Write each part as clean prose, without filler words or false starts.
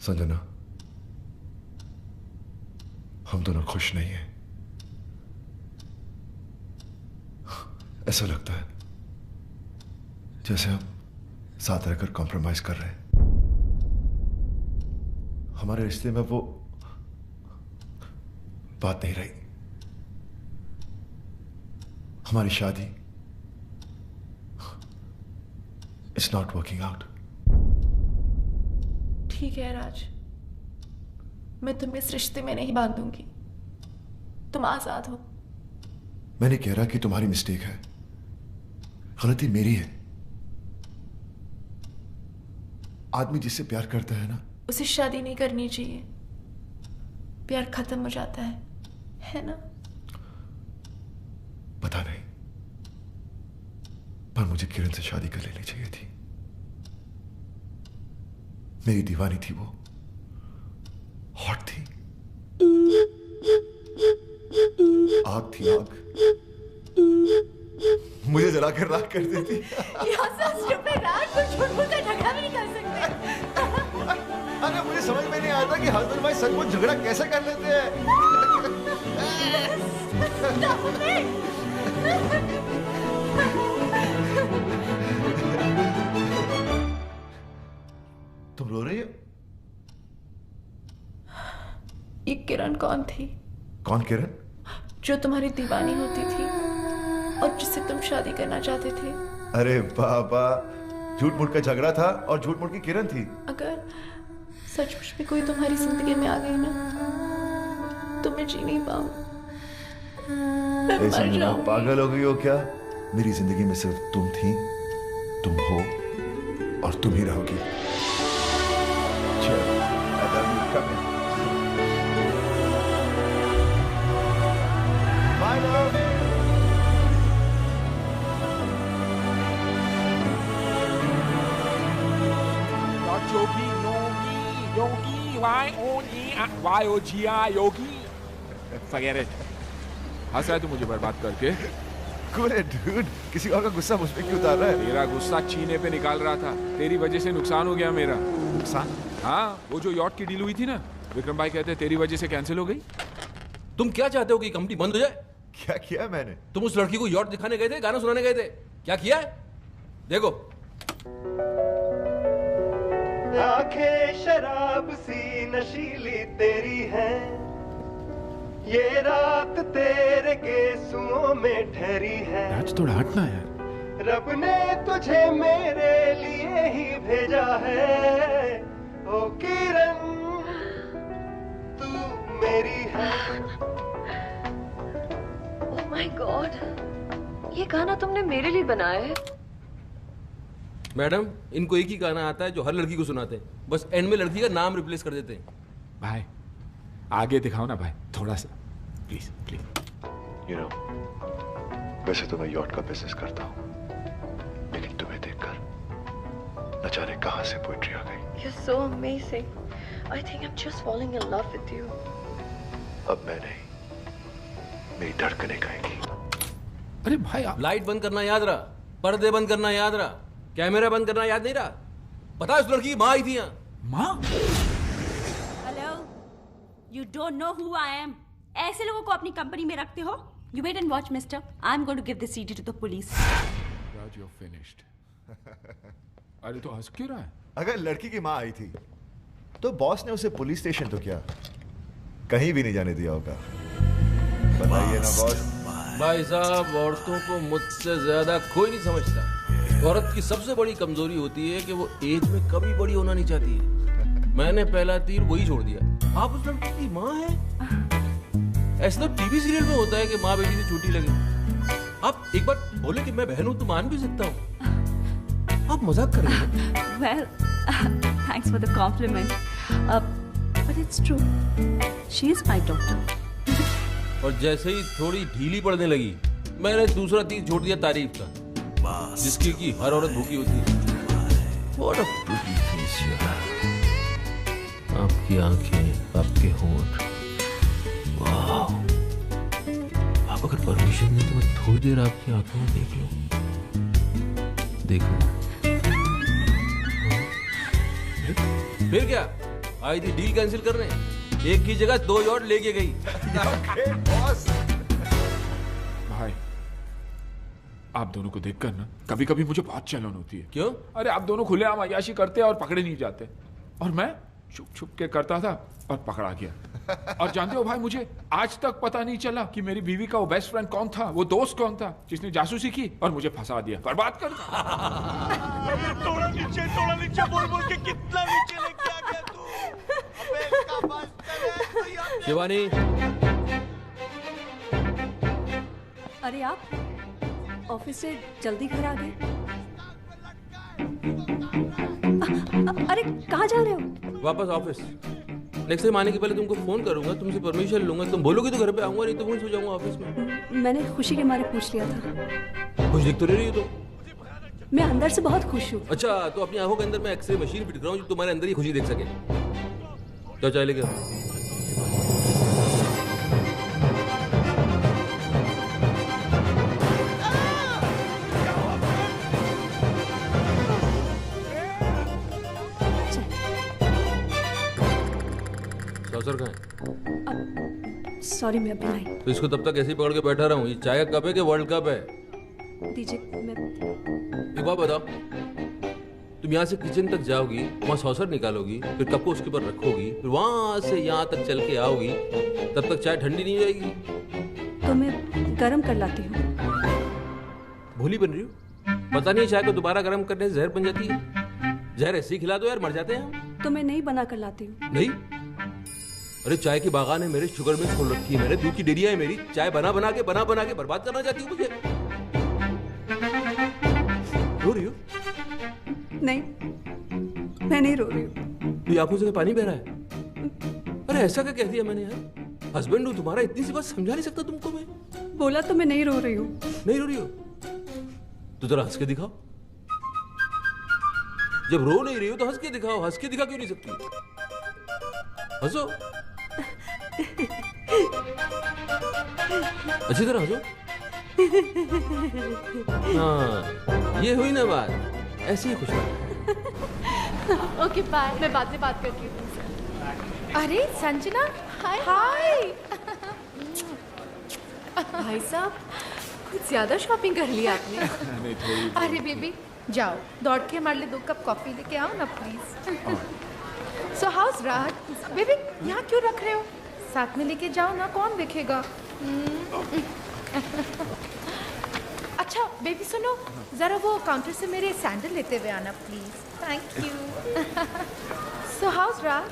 संजना, हम दोनों खुश नहीं हैं। ऐसा लगता है जैसे हम साथ रहकर कॉम्प्रोमाइज कर रहे हैं। हमारे रिश्ते में वो बात नहीं रही। हमारी शादी इट्स नॉट वर्किंग आउट। ठीक है राज, मैं तुम्हें इस रिश्ते में नहीं बांधूंगी। तुम आजाद हो। मैं नहीं कह रहा कि तुम्हारी मिस्टेक है, गलती मेरी है। आदमी जिससे प्यार करता है ना, उसे शादी नहीं करनी चाहिए। प्यार खत्म हो जाता है ना? पता नहीं, पर मुझे किरण से शादी कर लेनी चाहिए थी। मेरी दीवानी थी वो, हॉट थी, आग थी आग, मुझे जला कर राख कर देती। झगड़ा भी नहीं कर सकते। अरे मुझे समझ में नहीं आता कि हस्बैंड भाई सचमुच झगड़ा कैसे कर लेते हैं। तुम रो रही हो? ये किरण कौन थी? कौन किरण? जो तुम्हारी दीवानी होती थी और जिससे तुम शादी करना चाहते थे। अरे बाबा, झूठ मूठ का झगड़ा था और झूठ मूठ की किरण थी। अगर सचमुच में कोई तुम्हारी जिंदगी में आ गई ना, तो मैं जी नहीं पाऊं। पागल हो गई हो क्या? मेरी जिंदगी में सिर्फ तुम थी, तुम हो और तुम ही रहोगी। Bye, love. Yogi, Y-O-G-I, Yogi. Forget it. हंस रहा है तू मुझे बर्बाद करके? Cool it, dude. किसी और का गुस्सा मुझ पे क्यों उतार रहा है? तेरा गुस्सा चीने पे निकाल रहा था। तेरी वजह से नुकसान हो गया मेरा। नुकसान? हाँ, वो जो यॉट की डील हुई थी ना, विक्रम भाई कहते हैं तेरी वजह से कैंसिल हो गई। तुम क्या चाहते हो कि कंपनी बंद हो जाए? क्या किया मैंने? तुम उस लड़की को यॉट दिखाने गए थे, गाना सुनाने गए थे, क्या किया है? देखो। आंखें शराब सी नशीली तेरी है, ये रात तेरे गेसुओं में ठहरी है। आज थोड़ा हटना यार। रब ने तुझे मेरे लिए ही भेजा है, ओ किरण तू मेरी है। ओह माय गॉड, ये गाना तुमने मेरे लिए बनाया है? मैडम, इनको एक ही गाना आता है जो हर लड़की को सुनाते हैं, बस एंड में लड़की का नाम रिप्लेस कर देते हैं। भाई आगे दिखाओ ना भाई, थोड़ा सा प्लीज प्लीज। You know, वैसे तो मैं यॉट का बिजनेस करता हूँ, लेकिन तुम्हें देखकर न जाने कहां से पोएट्री आ गई। You're so amazing. I think I'm just falling in love with you. अब मैं नहीं, मेरी धड़कनें गाएंगी। अरे भाई आप... लाइट बंद करना याद रहा, पर्दे बंद करना याद रहा, कैमरा बंद करना याद नहीं रहा। पता है उस लड़की की माँ आई थी यहाँ। माँ? Hello, you don't know who I am. ऐसे लोगों को अपनी कंपनी में रखते हो? You wait and watch mister, I am going to give this CD to the police. Raj, you finished. अरे तो हंस क्यों रहा है? अगर लड़की की माँ आई थी तो बॉस ने उसे पुलिस स्टेशन तो क्या, कहीं भी नहीं जाने दिया होगा। बताइए ना बॉस। भाई साहब, औरतों को मुझसे ज्यादा कोई नहीं समझता। औरत की सबसे बड़ी कमजोरी होती है कि वो एज में कभी बड़ी होना नहीं चाहती है। मैंने पहला तीर वही छोड़ दिया। आप उस लड़की की माँ हैं? ऐसा तो टीवी सीरियल में होता है कि माँ बेटी से छोटी लगे। आप एक बार बोले कि मैं बहन हूं तो मान भी सकता हूँ। आप मजाक कर रहे हैं? Well, thanks for the compliment, but it's true, she is my daughter. और जैसे ही थोड़ी ढीली पड़ने लगी, मैंने दूसरा तीर छोड़ दिया तारीफ का, जिसकी की हर औरत भूखी होती है। What a pretty face you have. आपकी आंखें, आपके होंठ, वाह। आप अगर परमिशन दें तो मैं थोड़ी देर आपकी आंखों में देख लूं। देखो। फिर क्या? आई थी डील कैंसिल करने, एक की जगह 2 यॉट लेके गई। भाई आप दोनों को देखकर ना कभी कभी मुझे बहुत चलन होती है। क्यों? अरे आप दोनों खुलेआम अय्याशी करते और पकड़े नहीं जाते, और मैं छुप छुप के करता था और पकड़ा गया। और जानते हो भाई, मुझे आज तक पता नहीं चला कि मेरी बीवी का वो बेस्ट फ्रेंड कौन था, वो दोस्त कौन था जिसने जासूसी की और मुझे फंसा दिया, बर्बाद कर दिया। थोड़ा नीचे बोल बोल के कितना नीचे लेके आ गया तू। अबे इसका बस चले तो यार। शिवानी, अरे आप ऑफिस से जल्दी घर आ गए? अरे कहाँ जा रहे हो? वापस ऑफिस। नेक्स्ट टाइम आने के पहले तुमको फोन करूंगा, तुमसे परमिशन लूंगा। तुम बोलोगे तो घर पे आऊंगा, नहीं तो वहीं सो जाऊंगा ऑफिस में। मैंने खुशी के मारे पूछ लिया था। खुश दिख तो नहीं रही हो तुम। मैं अंदर से बहुत खुश हूँ। अच्छा, तो अपनी आंखों के अंदर मैं एक्सरे मशीन फिट कर रहा हूँ जो तुम्हारे अंदर ही खुशी देख सके। क्या चाय लेके आओ। सौसर कहाँ है? सॉरी मैं अभी लाई। तो इसको तब तक ऐसे ही पकड़ के बैठा रहा हूँ। ये चाय का कप है कि वर्ल्ड कप है? दीजिए। मैं एक बात बताओ, तुम यहाँ से किचन तक जाओगी, वहाँ सॉसर निकालोगी, फिर कप को उसके ऊपर रखोगी, फिर वहां से यहाँ तक चल के आओगी, तब तक चाय ठंडी नहीं हो जाएगी? तो मैं गरम कर लाती हूँ। भूली बन रही हो? पता नहीं चाय को दोबारा गर्म करने से जहर बन जाती है। जहर ऐसे ही खिला दो यार, मर जाते हैं। तो मैं नहीं बना कर लाती हूँ। नहीं? अरे चाय की बागान है मेरे, शुगर मिल्स खोल रखी है मैंने, दूध की डेयरिया है मेरी। चाय बना बना के बर्बाद करना चाहती हूँ मुझे? रो रही हो? नहीं, मैं नहीं रो रही हूँ। तो आंखों से पानी बह रहा है? अरे ऐसा क्या कह दिया मैंने यार? हस्बैंड हूँ तुम्हारा, इतनी सी बात समझा नहीं सकता तुमको मैं? बोला तो मैं नहीं रो रही हूँ। नहीं रो रही हो? तो जरा हंस के दिखाओ। जब रो नहीं रही हो तो हंस के दिखाओ। हंस के दिखा क्यों नहीं सकती? हंसो, अच्छी तरह हंसो। हाँ, ये हुई ना बात, ऐसे ही खुश रहो। ओके बाय, मैं बाद में बात करती हूँ। अरे संजना, हाय हाय। भाई साहब, कुछ ज्यादा शॉपिंग कर ली आपने। नहीं, थोड़ी। अरे बेबी जाओ, दौड़ के हमारे लिए 2 कप कॉफी लेके आओ ना प्लीज। सो हाउस राहत बेबी, यहाँ क्यों रख रहे हो? साथ में लेके जाओ ना, कौन देखेगा? अच्छा बेबी सुनो, जरा वो काउंटर से मेरे सैंडल लेते हुए आना please. Thank you. So house राहत,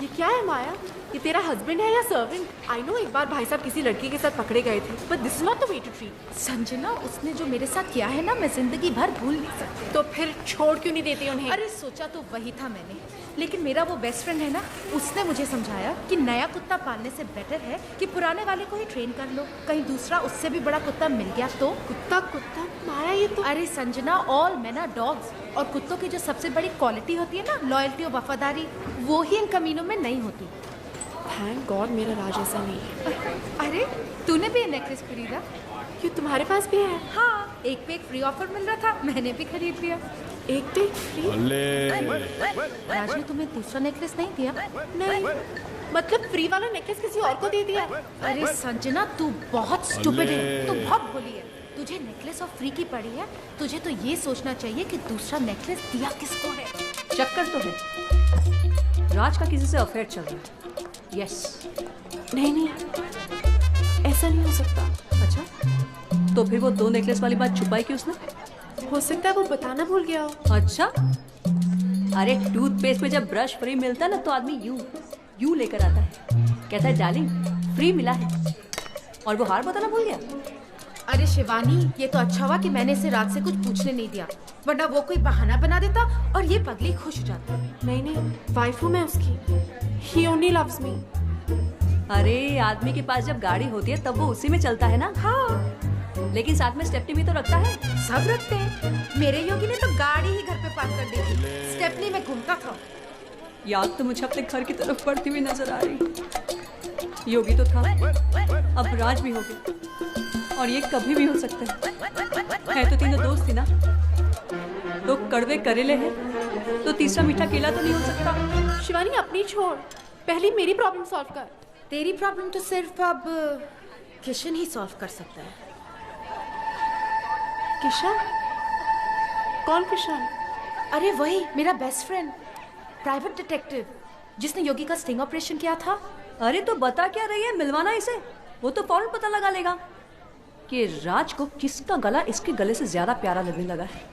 ये क्या है माया? ये तेरा हस्बैंड है या सर्वेंट? आई नो एक बार भाई साहब किसी लड़की के साथ पकड़े गए थे, but this is not the way to treat. Sanjana, उसने जो मेरे साथ किया है ना, मैं जिंदगी भर भूल नहीं सकती। तो फिर छोड़ क्यों नहीं देती उन्हें? अरे सोचा तो वही था मैंने, लेकिन मेरा वो बेस्ट फ्रेंड है ना, उसने मुझे समझाया कि नया कुत्ता पालने से बेटर है कि पुराने वाले को ही ट्रेन कर लो। कहीं दूसरा उससे भी बड़ा कुत्ता मिल गया तो? कुत्ता माया, ये तो। अरे Sanjana, all men are dogs, और कुत्तों की जो सबसे बड़ी क्वालिटी होती है ना, लॉयल्टी और वफादारी, वो ही इन कमीनों में नहीं होती। थैंक गॉड मेरा राज ऐसा नहीं है। अरे तूने भी ये नेकलेस खरीदा? क्यों, तुम्हारे पास भी है? हाँ, एक पे एक फ्री ऑफर मिल रहा था, मैंने भी खरीद लिया। एक पे एक फ्री? राज ने तुम्हें दूसरा नेकलेस नहीं दिया? नहीं, मतलब फ्री वाला नेकलेस किसी और को दे दिया? अरे संजना, तू बहुत स्टूपिड है, तू बहुत भोली है। तुझे नेकलेस और फ्री की पड़ी है, तुझे तो ये सोचना चाहिए कि दूसरा नेकलेस दिया किसको है। चक्कर तो है, राज का किसी से अफेयर चल रहा है। यस। नहीं, ऐसा नहीं हो सकता। अच्छा, तो फिर वो 2 नेकलेस वाली बात छुपाई क्यों उसने? हो सकता है वो बताना भूल गया हो। अच्छा, अरे टूथपेस्ट में जब ब्रश फ्री मिलता है ना, तो आदमी यू लेकर आता है, कहता है डार्लिंग फ्री मिला है, और वो हार बताना भूल गया। अरे शिवानी, ये तो अच्छा हुआ कि मैंने इसे रात से कुछ पूछने नहीं दिया, वरना वो कोई बहाना बना देता और ये पगली खुश हो जाती। नहीं, वाइफ हूँ मैं उसकी। He only loves me. अरे आदमी के पास जब गाड़ी होती है तब वो उसी में चलता है ना। हाँ, लेकिन साथ में स्टेपनी भी तो रखता है। सब रखते हैं। मेरे योगी ने तो गाड़ी ही घर पे पार्क कर दी थी, स्टेपनी में घूमता था। याद तो मुझे अपने घर की तरफ बढ़ती हुई नजर आ रही। योगी तो था, अब राज भी हो गया, और ये कभी भी हो सकता है। तो तीनों दोस्त थी ना, दो कड़वे करेले हैं तो तीसरा मीठा केला तो नहीं हो सकता। शिवानी अपनी छोड़, पहले मेरी प्रॉब्लम सॉल्व कर। तेरी प्रॉब्लम तो सिर्फ अब किशन ही सॉल्व कर सकता है। किशन? कौन किशन? अरे वही मेरा बेस्ट फ्रेंड, प्राइवेट डिटेक्टिव जिसने योगी का स्टिंग ऑपरेशन किया था। अरे तो बता क्या रही है, मिलवाना इसे, वो तो फौरन पता लगा लेगा कि राज को किसका गला इसके गले से ज्यादा प्यारा लगने लगा है।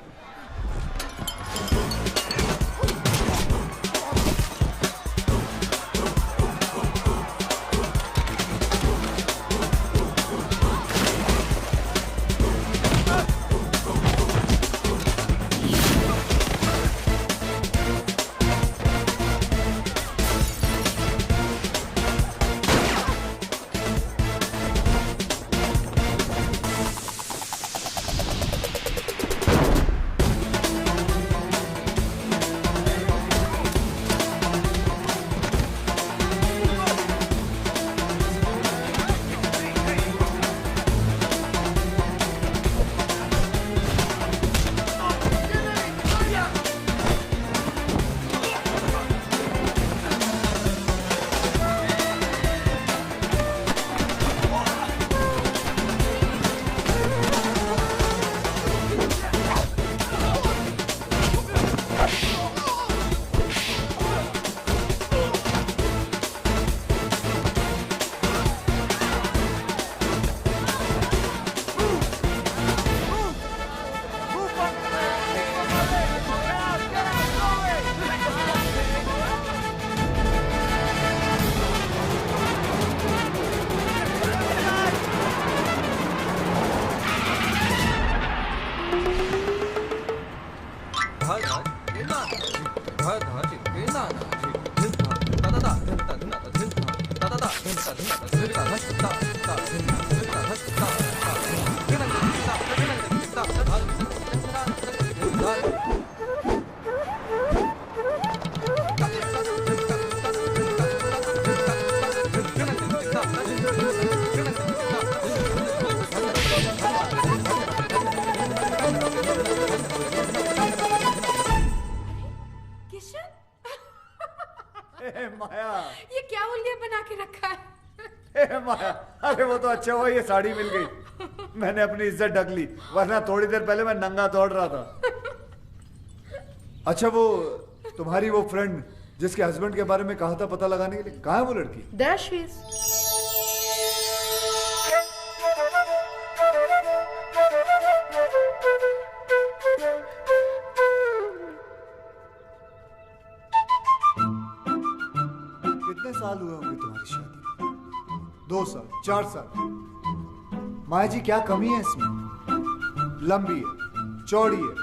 माया, ये क्या उल्लिया बना के रखा है? माया, अरे वो तो अच्छा हुआ ये साड़ी मिल गई, मैंने अपनी इज्जत ढक ली, वरना थोड़ी देर पहले मैं नंगा दौड़ रहा था। अच्छा वो तुम्हारी वो फ्रेंड जिसके हस्बैंड के बारे में कहा था पता लगाने के लिए, कहाँ है वो लड़की? There she is. कितने साल हुए होंगे तुम्हारी शादी? 2 साल, 4 साल? माया जी क्या कमी है इसमें? लंबी है, चौड़ी है,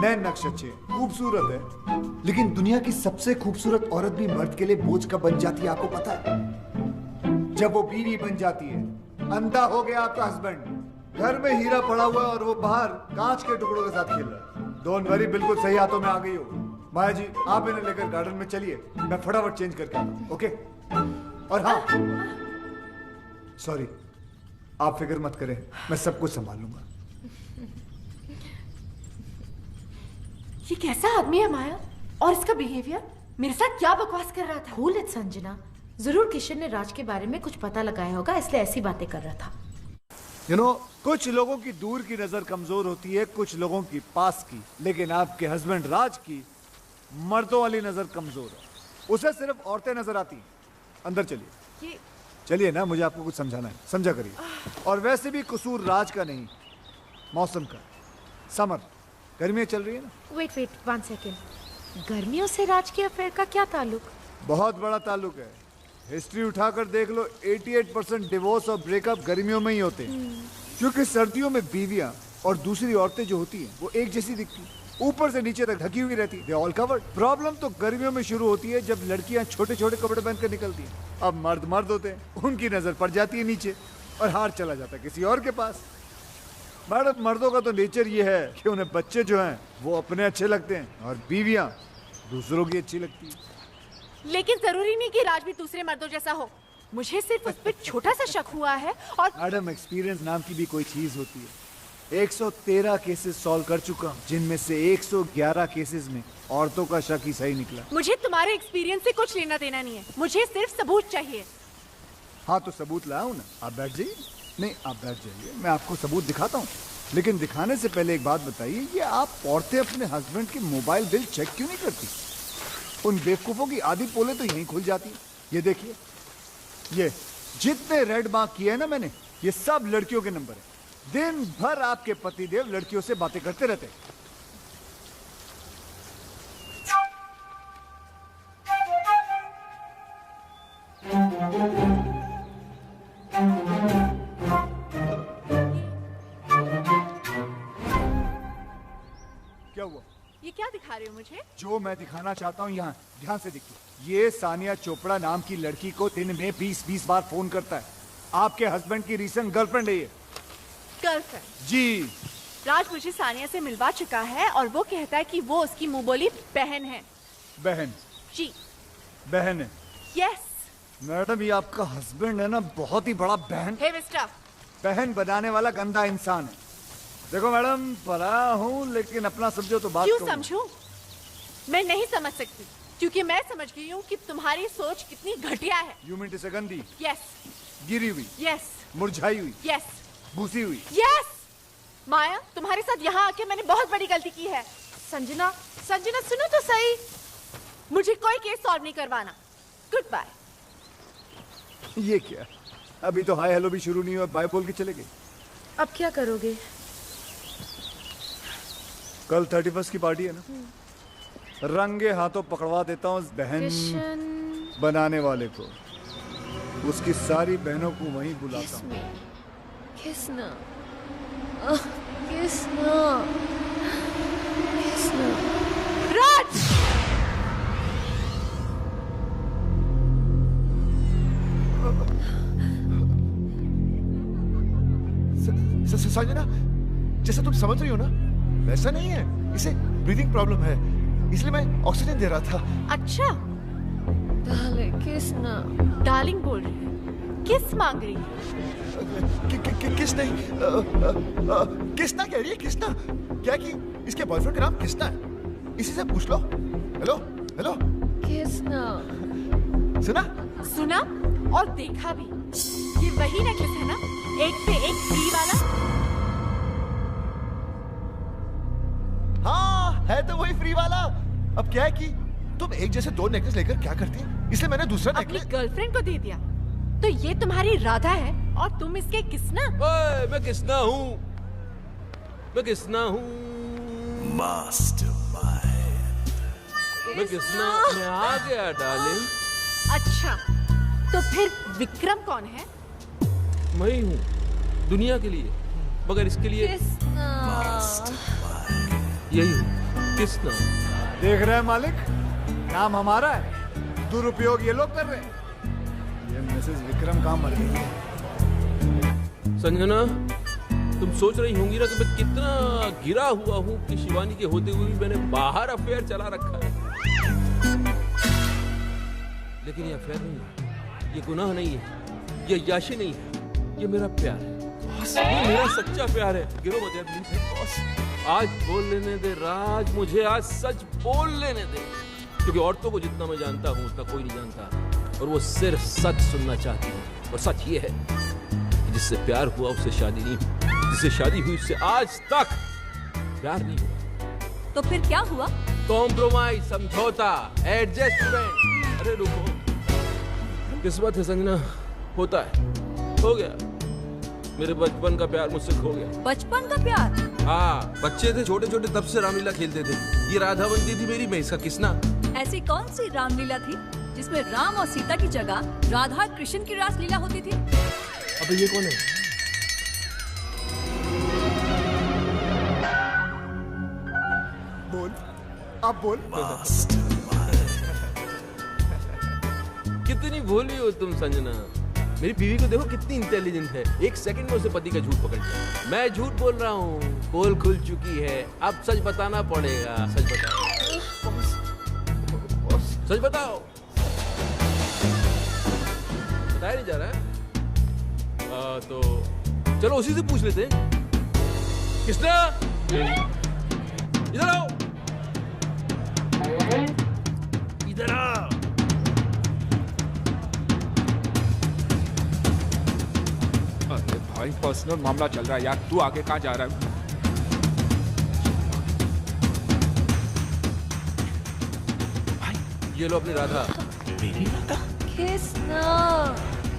नैन नक्श अच्छे, खूबसूरत है, लेकिन दुनिया की सबसे खूबसूरत औरत भी मर्द के लिए बोझ कब बन जाती है आपको पता है? जब वो बीवी बन जाती है। अंधा हो गया आपका हस्बैंड, घर में हीरा पड़ा हुआ है और वो बाहर कांच के टुकड़ों के साथ खेल रहा है। डोंट वरी, बिल्कुल सही हाथों में आ गई हो। माया जी आप इन्हें लेकर गार्डन में चलिए, मैं फटाफट चेंज करके आता हूं, ओके? और हाँ, सॉरी, आप फिक्र मत करें, मैं सब कुछ संभाल लूंगा। ये कैसा आदमी है माया? और इसका बिहेवियर? मेरे साथ क्या बकवास कर रहा था? भूल इट संजना, जरूर किशन ने राज के बारे में कुछ पता लगाया होगा, इसलिए ऐसी बातें कर रहा था। You know, कुछ लोगों की दूर की नजर कमजोर होती है, कुछ लोगों की पास की, लेकिन आपके हस्बैंड राज की मर्दों वाली नजर कमजोर है। उसे सिर्फ औरतें नजर आती हैं। अंदर चलिए, चलिए ना, मुझे आपको कुछ समझाना है, समझा करिए। और वैसे भी कसूर राज का नहीं, मौसम का। समर, गर्मियाँ चल रही है ना? वेट 1 सेकेंड, गर्मियों से राज के अफेयर का क्या ताल्लुक? बहुत बड़ा ताल्लुक है। हिस्ट्री उठाकर देख लो, 88% डिवोर्स और ब्रेकअप गर्मियों में ही होते हैं, क्योंकि सर्दियों में बीवियां और दूसरी औरतें जो होती हैं वो एक जैसी दिखती हैं, ऊपर से नीचे तक ढकी हुई रहती है, ऑल कवर्ड। प्रॉब्लम तो गर्मियों में शुरू होती है जब लड़कियां छोटे छोटे कपड़े पहनकर निकलती हैं। अब मर्द होते हैं, उनकी नजर पड़ जाती है नीचे और हार चला जाता है किसी और के पास। मैडम, मर्दों का तो नेचर ये है कि उन्हें बच्चे जो हैं वो अपने अच्छे लगते हैं और बीवियां दूसरों की अच्छी लगती है। लेकिन जरूरी नहीं कि राज भी दूसरे मर्दों जैसा हो। मुझे सिर्फ उस पर छोटा सा शक हुआ है। और मैडम, एक्सपीरियंस नाम की भी कोई चीज होती है। 113 केसेस सॉल्व कर चुका हूं, जिनमें से 111 केसेस में औरतों का शक ही सही निकला। मुझे तुम्हारे एक्सपीरियंस से कुछ लेना देना नहीं है, मुझे सिर्फ सबूत चाहिए। हाँ तो सबूत लाया हूं ना, आप बैठ जाइए। नहीं आप बैठ जाइए, मैं आपको सबूत दिखाता हूँ। लेकिन दिखाने से पहले एक बात बताइए, ये आप औरतें अपने हस्बैंड के मोबाइल बिल चेक क्यों नहीं करती? उन बेवकूफों की आधी पोले तो यहीं खुल जाती है। ये देखिए, ये जितने रेड मार्क किए हैं ना मैंने, ये सब लड़कियों के नंबर है। दिन भर आपके पतिदेव लड़कियों से बातें करते रहते हैं। क्या हुआ? ये क्या दिखा रहे हो मुझे? जो मैं दिखाना चाहता हूँ यहाँ ध्यान से देखिए। ये सानिया चोपड़ा नाम की लड़की को दिन में 20-20 बार फोन करता है। आपके हस्बैंड की रीसेंट गर्लफ्रेंड है ये। गर्लफ्रेंड? जी। राज मुझे सानिया से मिलवा चुका है और वो कहता है कि वो उसकी मुंह बोली बहन है। बहन? जी बहन है। यस मैडम, ये आपका हस्बैंड है ना, बहुत ही बड़ा बहन हे मिस्टर, बहन बनाने वाला गंदा इंसान है। देखो मैडम, पढ़ा हूँ लेकिन अपना समझो तो बात क्यों समझूं? मैं नहीं समझ सकती क्योंकि मैं समझ गई हूँ कि तुम्हारी सोच कितनी घटिया है। यू मीन टू से गंदी? यस। गिरी हुई? यस। मुरझाई हुई? यस। भूसी हुई? यस। माया, तुम्हारे साथ यहाँ आके मैंने बहुत बड़ी गलती की है। संजना, संजना सुनो तो सही, मुझे कोई केस सॉल्व नहीं करवाना। Good bye. ये क्या? अभी तो हाय हेलो भी शुरू नहीं हुआ, बाय बोल के चले गए। अब क्या करोगे? कल 31 की पार्टी है ना, रंगे हाथों पकड़वा देता हूँ उस बहन बनाने वाले को। उसकी सारी बहनों को वहीं बुलाता हूँ। किसना? किसना? किसना? राज! संजना, जैसा तुम समझ रही हो ना, वैसा नहीं है। इसे ब्रीदिंग प्रॉब्लम है, इसलिए मैं ऑक्सीजन दे रहा था। अच्छा। डार्लिंग, किसना? डार्लिंग बोल रही है, किस मांग रही है? किस नहीं, किसना कह रही है। किसना क्या कि इसके बॉयफ्रेंड का नाम किसना है, इसी से पूछ लो। Hello hello Kisna? सुना? सुना और देखा भी। ये वही नेकलेस है ना, एक पे एक फ्री वाला? हाँ, है तो वही फ्री वाला। अब क्या है कि तुम एक जैसे दो नेकलेस लेकर क्या करती है, इसलिए मैंने दूसरा नेकलेस अपनी गर्लफ्रेंड को दे दिया। तो ये तुम्हारी राधा है और तुम इसके किसना? ओए, मैं किसना हूँ? मैं किसना हूँ? मास्टरमाइंड। मैं किसना? मैं आ गया डार्लिंग। अच्छा, तो फिर विक्रम कौन है? मैं ही हूँ दुनिया के लिए, मगर इसके लिए यही हूँ। किसना? देख रहे हैं मालिक, नाम हमारा है, दुरुपयोग ये लोग कर रहे हैं। ये मिसेस विक्रम कहाँ मर गई है? संजना, तुम सोच रही होंगी ना कि मैं कितना गिरा हुआ हूँ कि शिवानी के होते हुए भी मैंने बाहर अफेयर चला रखा है। लेकिन ये अफेयर नहीं है, ये गुनाह नहीं है, ये याशी नहीं है, ये मेरा प्यार है। ये मेरा सच्चा प्यार है। गिरो मत यार प्लीज। आज बोल लेने दे राज, मुझे आज सच बोल लेने दे, क्योंकि औरतों को जितना मैं जानता हूँ उतना कोई नहीं जानता, और वो सिर्फ सच सुनना चाहती है। और सच ये है कि जिससे प्यार हुआ उससे शादी नहीं हुई, जिससे शादी हुई उससे आज तक प्यार नहीं हुआ। तो फिर क्या हुआ? कॉम्प्रोमाइज, समझौता, एडजस्टमेंट। अरे रुको, किस्मत है संजना, होता है, हो गया। मेरे बचपन का प्यार मुझसे खो गया। बचपन का प्यार? हाँ, बच्चे थे छोटे छोटे, तब से रामलीला खेलते थे। ये राधा बनती थी मेरी, मैं इसका किसना। ऐसी कौन सी रामलीला थी जिसमें राम और सीता की जगह राधा कृष्ण की रासलीला होती थी? अबे ये कौन है? बोल, अब बोल। कितनी भोली हो तुम संजना। मेरी बीवी को देखो कितनी इंटेलिजेंट है, एक सेकंड में उसे पति का झूठ पकड़ लिया। मैं झूठ बोल रहा हूँ, पोल खुल चुकी है, अब सच बताना पड़ेगा। सच बताओ, सच बताओ। बताया नहीं जा रहा है? तो चलो उसी से पूछ लेते हैं। कृष्णा, इधर आओ, इधर आओ। अरे भाई पर्सनल मामला चल रहा है यार, तू आगे कहाँ जा रहा है? ये लो अपनी राधा। मेरी राधा? कृष्णा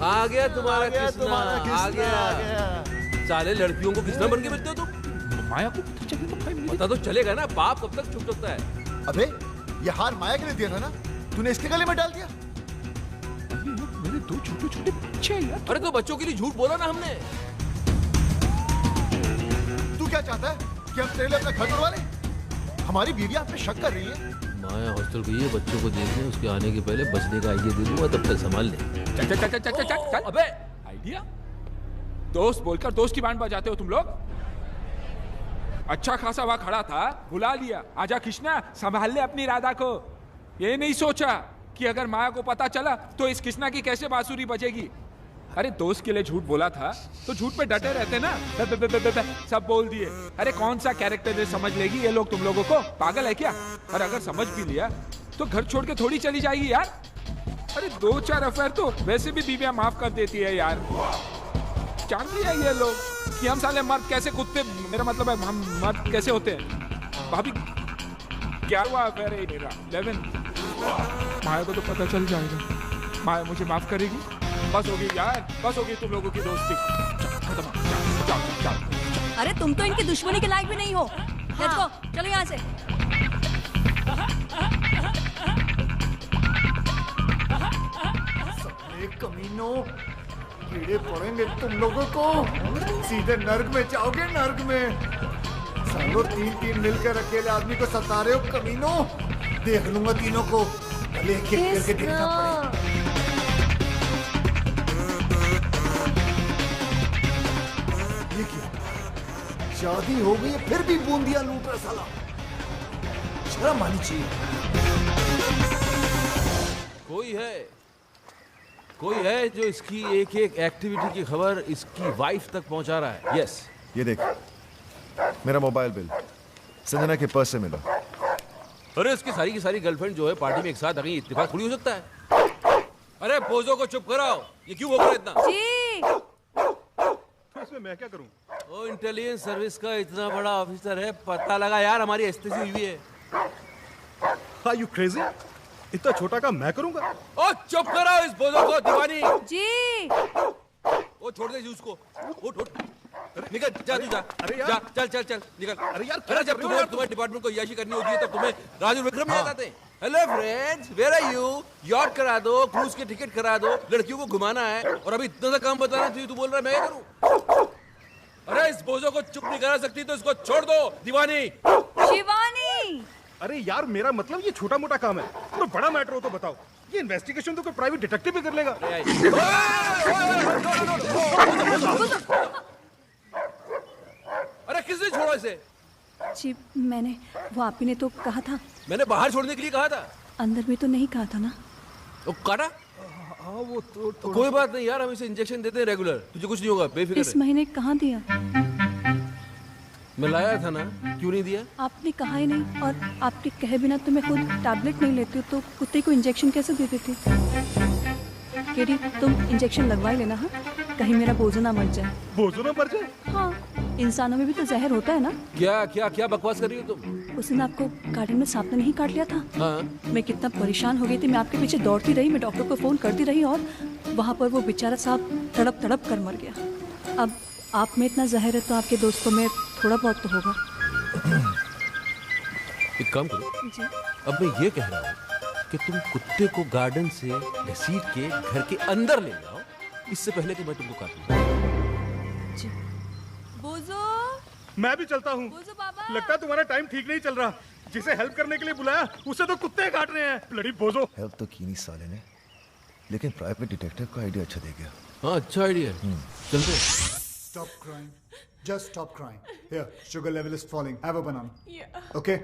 आ गया तुम्हारा कृष्णा, आ गया। साले लड़कियों को कृष्णा बन के मिलते हो तुम? माया को पता चले तो भाई पता तो चलेगा ना, बाप कब तक चुप सकता है? अबे ये हार माया के लिए दिया था ना, तूने इसके गले में डाल दिया। मेरे दो छोटे छोटे बच्चे हैं यार। अरे तो बच्चों के लिए झूठ बोला ना हमने। तू क्या चाहता है कि हम तेरे लिए अपना घर तोड़वा लें? हमारी बीवी आप पे शक कर रही है। माया हॉस्टल गई है बच्चों को देखने, उसके आने के पहले बचने का आइडिया दे दूंगा, तब तक संभाल ले। चल चल चल चल चल चल चल। अबे आइडिया? दोस्त बोलकर दोस्त की बैंड बजाते हो तुम लोग? अच्छा खासा वहां खड़ा था, बुला लिया, आजा कृष्णा संभाल ले अपनी राधा को। ये नहीं सोचा कि अगर माया को पता चला तो इस कृष्णा की कैसे बांसुरी बजेगी। अरे दोस्त के लिए झूठ बोला था तो झूठ पे डटे रहते ना। सब बोल दिए। अरे कौन सा कैरेक्टर समझ लेगी ये लोग तुम लोगों को? पागल है क्या? और अगर समझ भी लिया तो घर छोड़ के थोड़ी चली जाएगी यार। अरे 2-4 अफेयर तो वैसे भी बीवियां माफ कर देती है यार। जान लिया ये लोग कि हम साले मर्द कैसे कुत्ते, मेरा मतलब है हम मर्द कैसे होते हैं। भाभी 11वां अफेयर है मेरा, 11। माया को तो पता चल जाएगा, माया मुझे माफ करेगी। बस होगी यार, बस होगी तुम लोगों की दोस्ती खत्म। अरे तुम तो इनकी दुश्मनी के लायक भी नहीं हो। लेट्स गो, चलो यहाँ से। साले कमीनों, कीड़े पड़ेंगे तुम लोगों को। सीधे नर्क में जाओगे, नर्क में। सालों 3-3 मिलकर अकेले आदमी को सता रहे हो कमीनों। देख लूंगा तीनों को, भले एक एक करके देखना पड़े। ये क्या? शादी हो गई है फिर भी बूंदिया लूट रहा साला। शर्म आनी चाहिए। कोई है जो इसकी एक एक एक्टिविटी की खबर इसकी वाइफ तक पहुंचा रहा है। यस, ये देख, मेरा मोबाइल बिल संजना के पर्स से मिला। अरे इसकी सारी की सारी गर्लफ्रेंड जो है पार्टी में एक साथ आ गई, इत्तेफाक थोड़ी हो सकता है। अरे पोजो को चुप कराओ, ये क्यों हो रहा है इतना? जी तो इसमें मैं क्या करूं? ओ इंटेलिजेंस सर्विस का इतना बड़ा ऑफिसर है, पता लगा यार हमारी एस्तेसी हुई है। Are you crazy? इतना छोटा काम मैं करूंगा? ओ चुप कराओ इस बोझो को दीवानी। जी ओ छोड़ दे उसको, उठ निकल, जा तू जा। अरे यार, जा, चल निकल। अरे यार, अरे जब तुम्हें डिपार्टमेंट को याशी करनी होती है तब तुम्हें राजू विक्रम याद आते हैं। Hello friends, where are you? Yacht करा दो, क्रूज के टिकट करा दो, लड़कियों को घुमाना है और अभी इतना सा काम बताना चाहिए, तू बोल रहा है मैं क्या करूं? अरे इस बोझो को चुप नहीं करा सकती तो इसको छोड़ दो दीवानी। शिवानी। अरे यार मेरा मतलब ये छोटा मोटा काम है, तो बड़ा मैटर हो तो बताओ। ये इन्वेस्टिगेशन तो कोई प्राइवेट डिटेक्टिव भी कर लेगा। अरे किसने छोड़ा इसे? जी मैंने, वो आप ही ने तो कहा था। मैंने बाहर छोड़ने के लिए कहा था। अंदर भी तो नहीं कहा था ना। वो काटा? हाँ वो तो कोई बात नहीं यार, हम इसे इंजेक्शन देते हैं रेगुलर, तुझे कुछ नहीं होगा, बेफिक्र इस महीने कहाँ दिया? मैं लाया था ना, क्यों नहीं दिया? आपने कहा ही नहीं, और आपके कहे बिना तो मैं खुद टैबलेट नहीं लेती हूँ, तो कुत्ते को इंजेक्शन कैसे दे देती? केडी तुम इंजेक्शन लगवा ही लेना। हाँ, कहीं मेरा बोझो ना मर जाए। बोझो ना मर जाए? हाँ, इंसानों में भी तो जहर होता है ना। क्या क्या क्या बकवास कर रही हो तुम? उस दिन आपको गार्डन में सांप ने नहीं काट लिया था? हाँ। मैं कितना परेशान हो गई थी, मैं आपके पीछे दौड़ती रही, मैं डॉक्टर को फोन करती रही, और वहाँ पर वो बेचारा सांप तड़प तड़प कर मर गया। अब आप में इतना जहर है तो आपके दोस्तों में थोड़ा बहुत तो होगा। एक काम करो जी। अब मैं ये कह रहा हूँ कि तुम कुत्ते को गार्डन से घसीट के घर के अंदर ले जाओ, इससे पहले कि मैं तुमको काटूं। जी। बोझो। मैं भी चलता हूँ। बोझो बाबा। लगता है तुम्हारा टाइम ठीक नहीं चल रहा। जिसे हेल्प करने के लिए बुलाया उसे तो कुत्ते काट रहे हैं। ब्लडी बोझो। हेल्प तो की नहीं साले ने, लेकिन प्राइवेट डिटेक्टिव का आइडिया अच्छा दे गया। हाँ अच्छा आइडिया है, चलते। Stop crying. Just stop crying. Here, sugar level is falling. Have a banana. Yeah. Okay?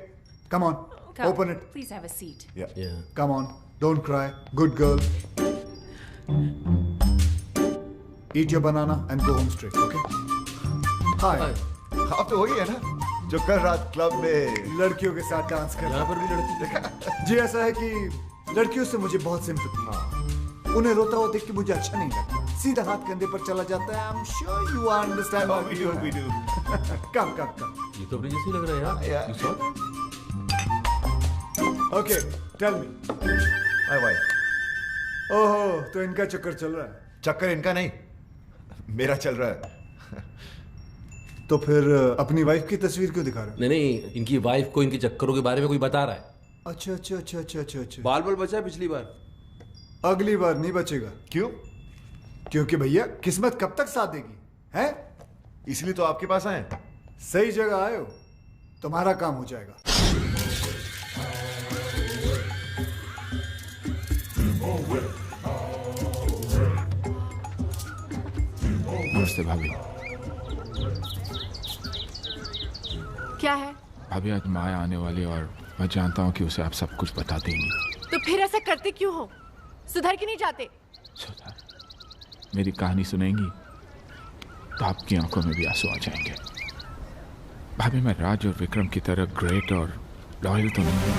Come on. Come. Open it. Please have a seat. Yeah. Come on. Don't cry. Good girl. Eat your banana and go home straight, okay? Hi. आप तो वही है ना जो कल रात club में लड़कियों के साथ डांस कर यहाँ पर भी लड़की जी ऐसा है कि लड़कियों से मुझे बहुत सिंपैथी। उन्हें रोता हुआ देख के मुझे अच्छा नहीं लगता। सीधा हाथ कंधे पर चला जाता है। I'm sure you understand what we do. Come. ये तो अपने जैसे ही लग रहा है यार। You saw that? Okay, tell me. My wife. ओहो, तो इनका चक्कर चल रहा है। चक्कर इनका नहीं, मेरा चल रहा है। तो फिर अपनी वाइफ की तस्वीर क्यों दिखा रहे हो? नहीं, इनकी वाइफ को इनके चक्करों के बारे में कोई बता रहा है। अच्छा। बाल बचा है पिछली बार। अगली बार नहीं बचेगा। क्यों? क्योंकि भैया किस्मत कब तक साथ देगी, हैं? इसलिए तो आपके पास आए। सही जगह आए हो, तुम्हारा काम हो जाएगा। नमस्ते भाभी। क्या है? भाभी आज माया आने वाली और मैं जानता हूँ कि उसे आप सब कुछ बता देंगी। तो फिर ऐसा करते क्यों हो? सुधर के नहीं जाते? सुधर? मेरी कहानी सुनेंगी तो आपकी आंखों में भी आंसू आ जाएंगे। भाभी मैं राज और विक्रम की तरह ग्रेट और लॉयल तो नहीं हूँ।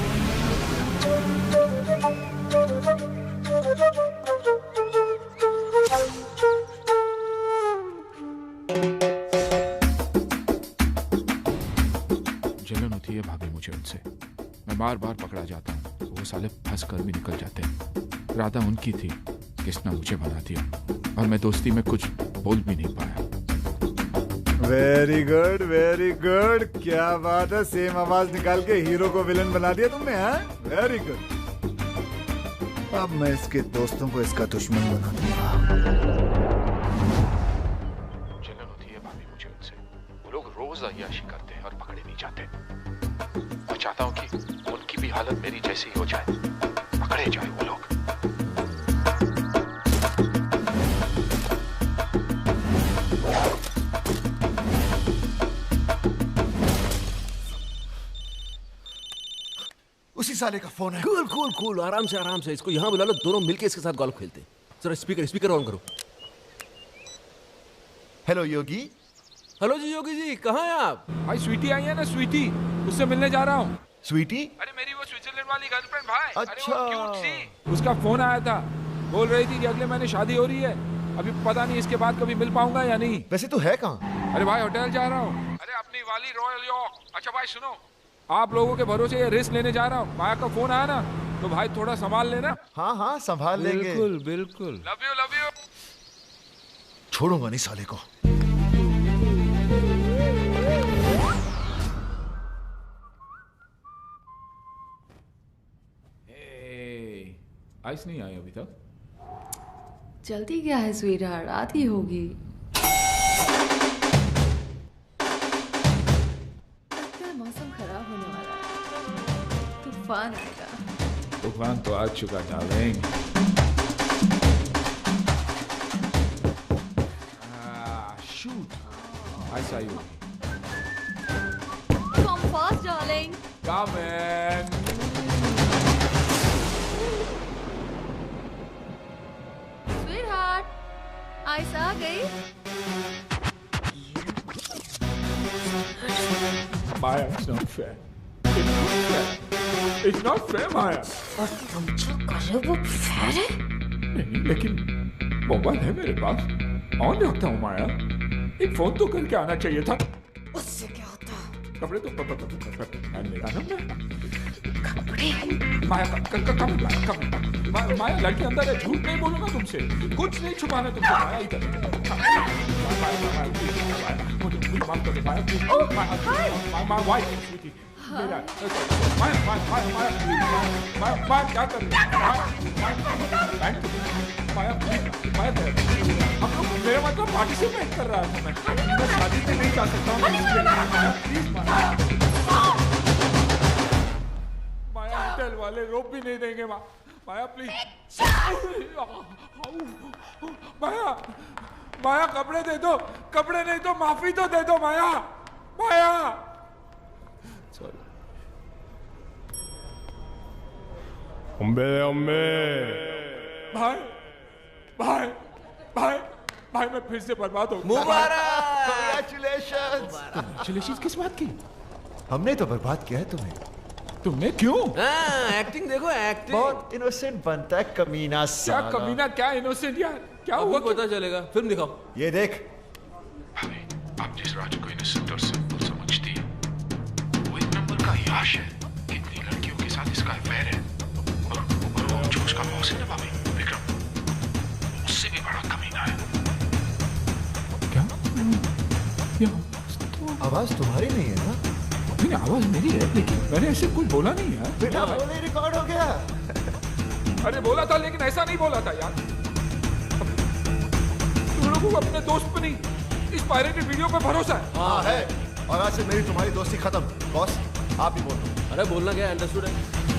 जलन होती है भाभी मुझे उनसे। मैं बार बार पकड़ा जाता हूँ, वो साले फंस कर भी निकल जाते हैं। राधा उनकी थी, किसने मुझे बना दिया और मैं दोस्ती में कुछ बोल भी नहीं पाया। Very good. क्या बात है, सेम आवाज निकाल के हीरो को विलन बना दिया तुमने, हाँ? Very good. अब मैं इसके दोस्तों को इसका दुश्मन बना दूंगा। जलन होती है भाभी मुझे उनसे। वो लोग रोज अय्याशी करते हैं और पकड़े नहीं जाते। मैं चाहता हूँ कि उनकी भी हालत मेरी जैसी हो जाए, पकड़े जाए वो लोग। उसी साले का फोन है। कूल, आराम से इसको यहाँ बुला लो, दोनों मिलके इसके साथ गोल्फ खेलते हैं। जरा स्पीकर ऑन करो। हेलो योगी। हेलो जी योगी जी, कहाँ हैं आप? भाई स्वीटी आई है ना, स्वीटी, उससे मिलने जा रहा हूँ। स्वीटी? अरे मेरी वो स्विट्जरलैंड वाली गर्लफ्रेंड भाई। अच्छा। अरे वो क्यूट सी। उसका फोन आया था, बोल रही थी कि अगले महीने शादी हो रही है। अभी पता नहीं इसके बाद कभी मिल पाऊंगा या नहीं। वैसे तो है कहाँ? अरे भाई होटल जा रहा हूँ। अरे अपनी वाली रॉयल यॉर्क। अच्छा भाई सुनो, आप लोगों के भरोसे ये रिस्क लेने जा रहा हूँ। माया का फोन आया ना तो भाई थोड़ा संभाल लेना। हाँ संभाल लेंगे। बिल्कुल। Love you. छोड़ूंगा नहीं साले को। आइस नहीं आई अभी तक। जल्दी क्या है स्वीटहार्ट, आती होगी। मौसम खराब होने वाला है, तूफान आएगा। तूफान तो आ चुका डार्लिंग। शूट, आइस आई होगी। Come fast, darling. Come in. Sweetheart, ice आ गई। Maya, it's not fair. It's not fair, Maya. और तुम जो कर रहे हो वो फेयर है? नहीं, लेकिन मोबाइल है मेरे पास, ऑन रखता हूँ माया। एक फोन तो करके आना चाहिए था। उससे क्या होता? कपड़े तो मेरा ना कपड़े? माया माया लड़की अंदर है, झूठ नहीं बोलूंगा तुमसे, कुछ नहीं छुपाना तुमसे। माया इधर मुझे माफ कर दो माया, प्लीज। माय वाइफ स्वीटी मेरा। माया क्या कर रही है? माया हम लोग, मेरा मतलब पार्टिसिपेट कर रहा था मैं शादी में नहीं जा सकता हूँ। प्लीज माया, होटल वाले रोक भी नहीं देंगे। माया प्लीज। माया कपड़े दे दो, कपड़े नहीं तो माफी तो दे दो माया। सॉरी। भाई मैं फिर से बर्बाद हो गया। मुबारक। Congratulations किस बात की? हमने तो बर्बाद किया है तुम्हें। तुमने क्यों? एक्टिंग देखो एक्टिंग। बहुत इनोसेंट बनता है कमीना क्या साला। कमीना क्या इनोसेंट यार? क्या हुआ? पता चलेगा, फिल्म दिखाओ। ये देख। भाभी, आप जिस राजू को इनोसेंट और सिंपल समझती है, वो एक नंबर का याश है। कितनी लड़कियों के साथ इसका अफेयर है। और वो जो उसका बॉस है ना भाभी, विक्रम, उससे भी बड़ा कमीना है। क्या? आवाज तुम्हारी नहीं है ना? नहीं, आवाज मेरी है, लेकिन मैंने ऐसे कुछ बोला नहीं यार। बेटा बोले रिकॉर्ड हो गया। अरे बोला था, लेकिन ऐसा नहीं बोला था यार। तुम लोगों को अपने दोस्त पे नहीं, इस पायरेटेड वीडियो पे भरोसा है। हाँ है, और आज से मेरी तुम्हारी दोस्ती खत्म। बॉस आप भी बोल दो। अरे बोलना क्या, अंडरस्टूड है।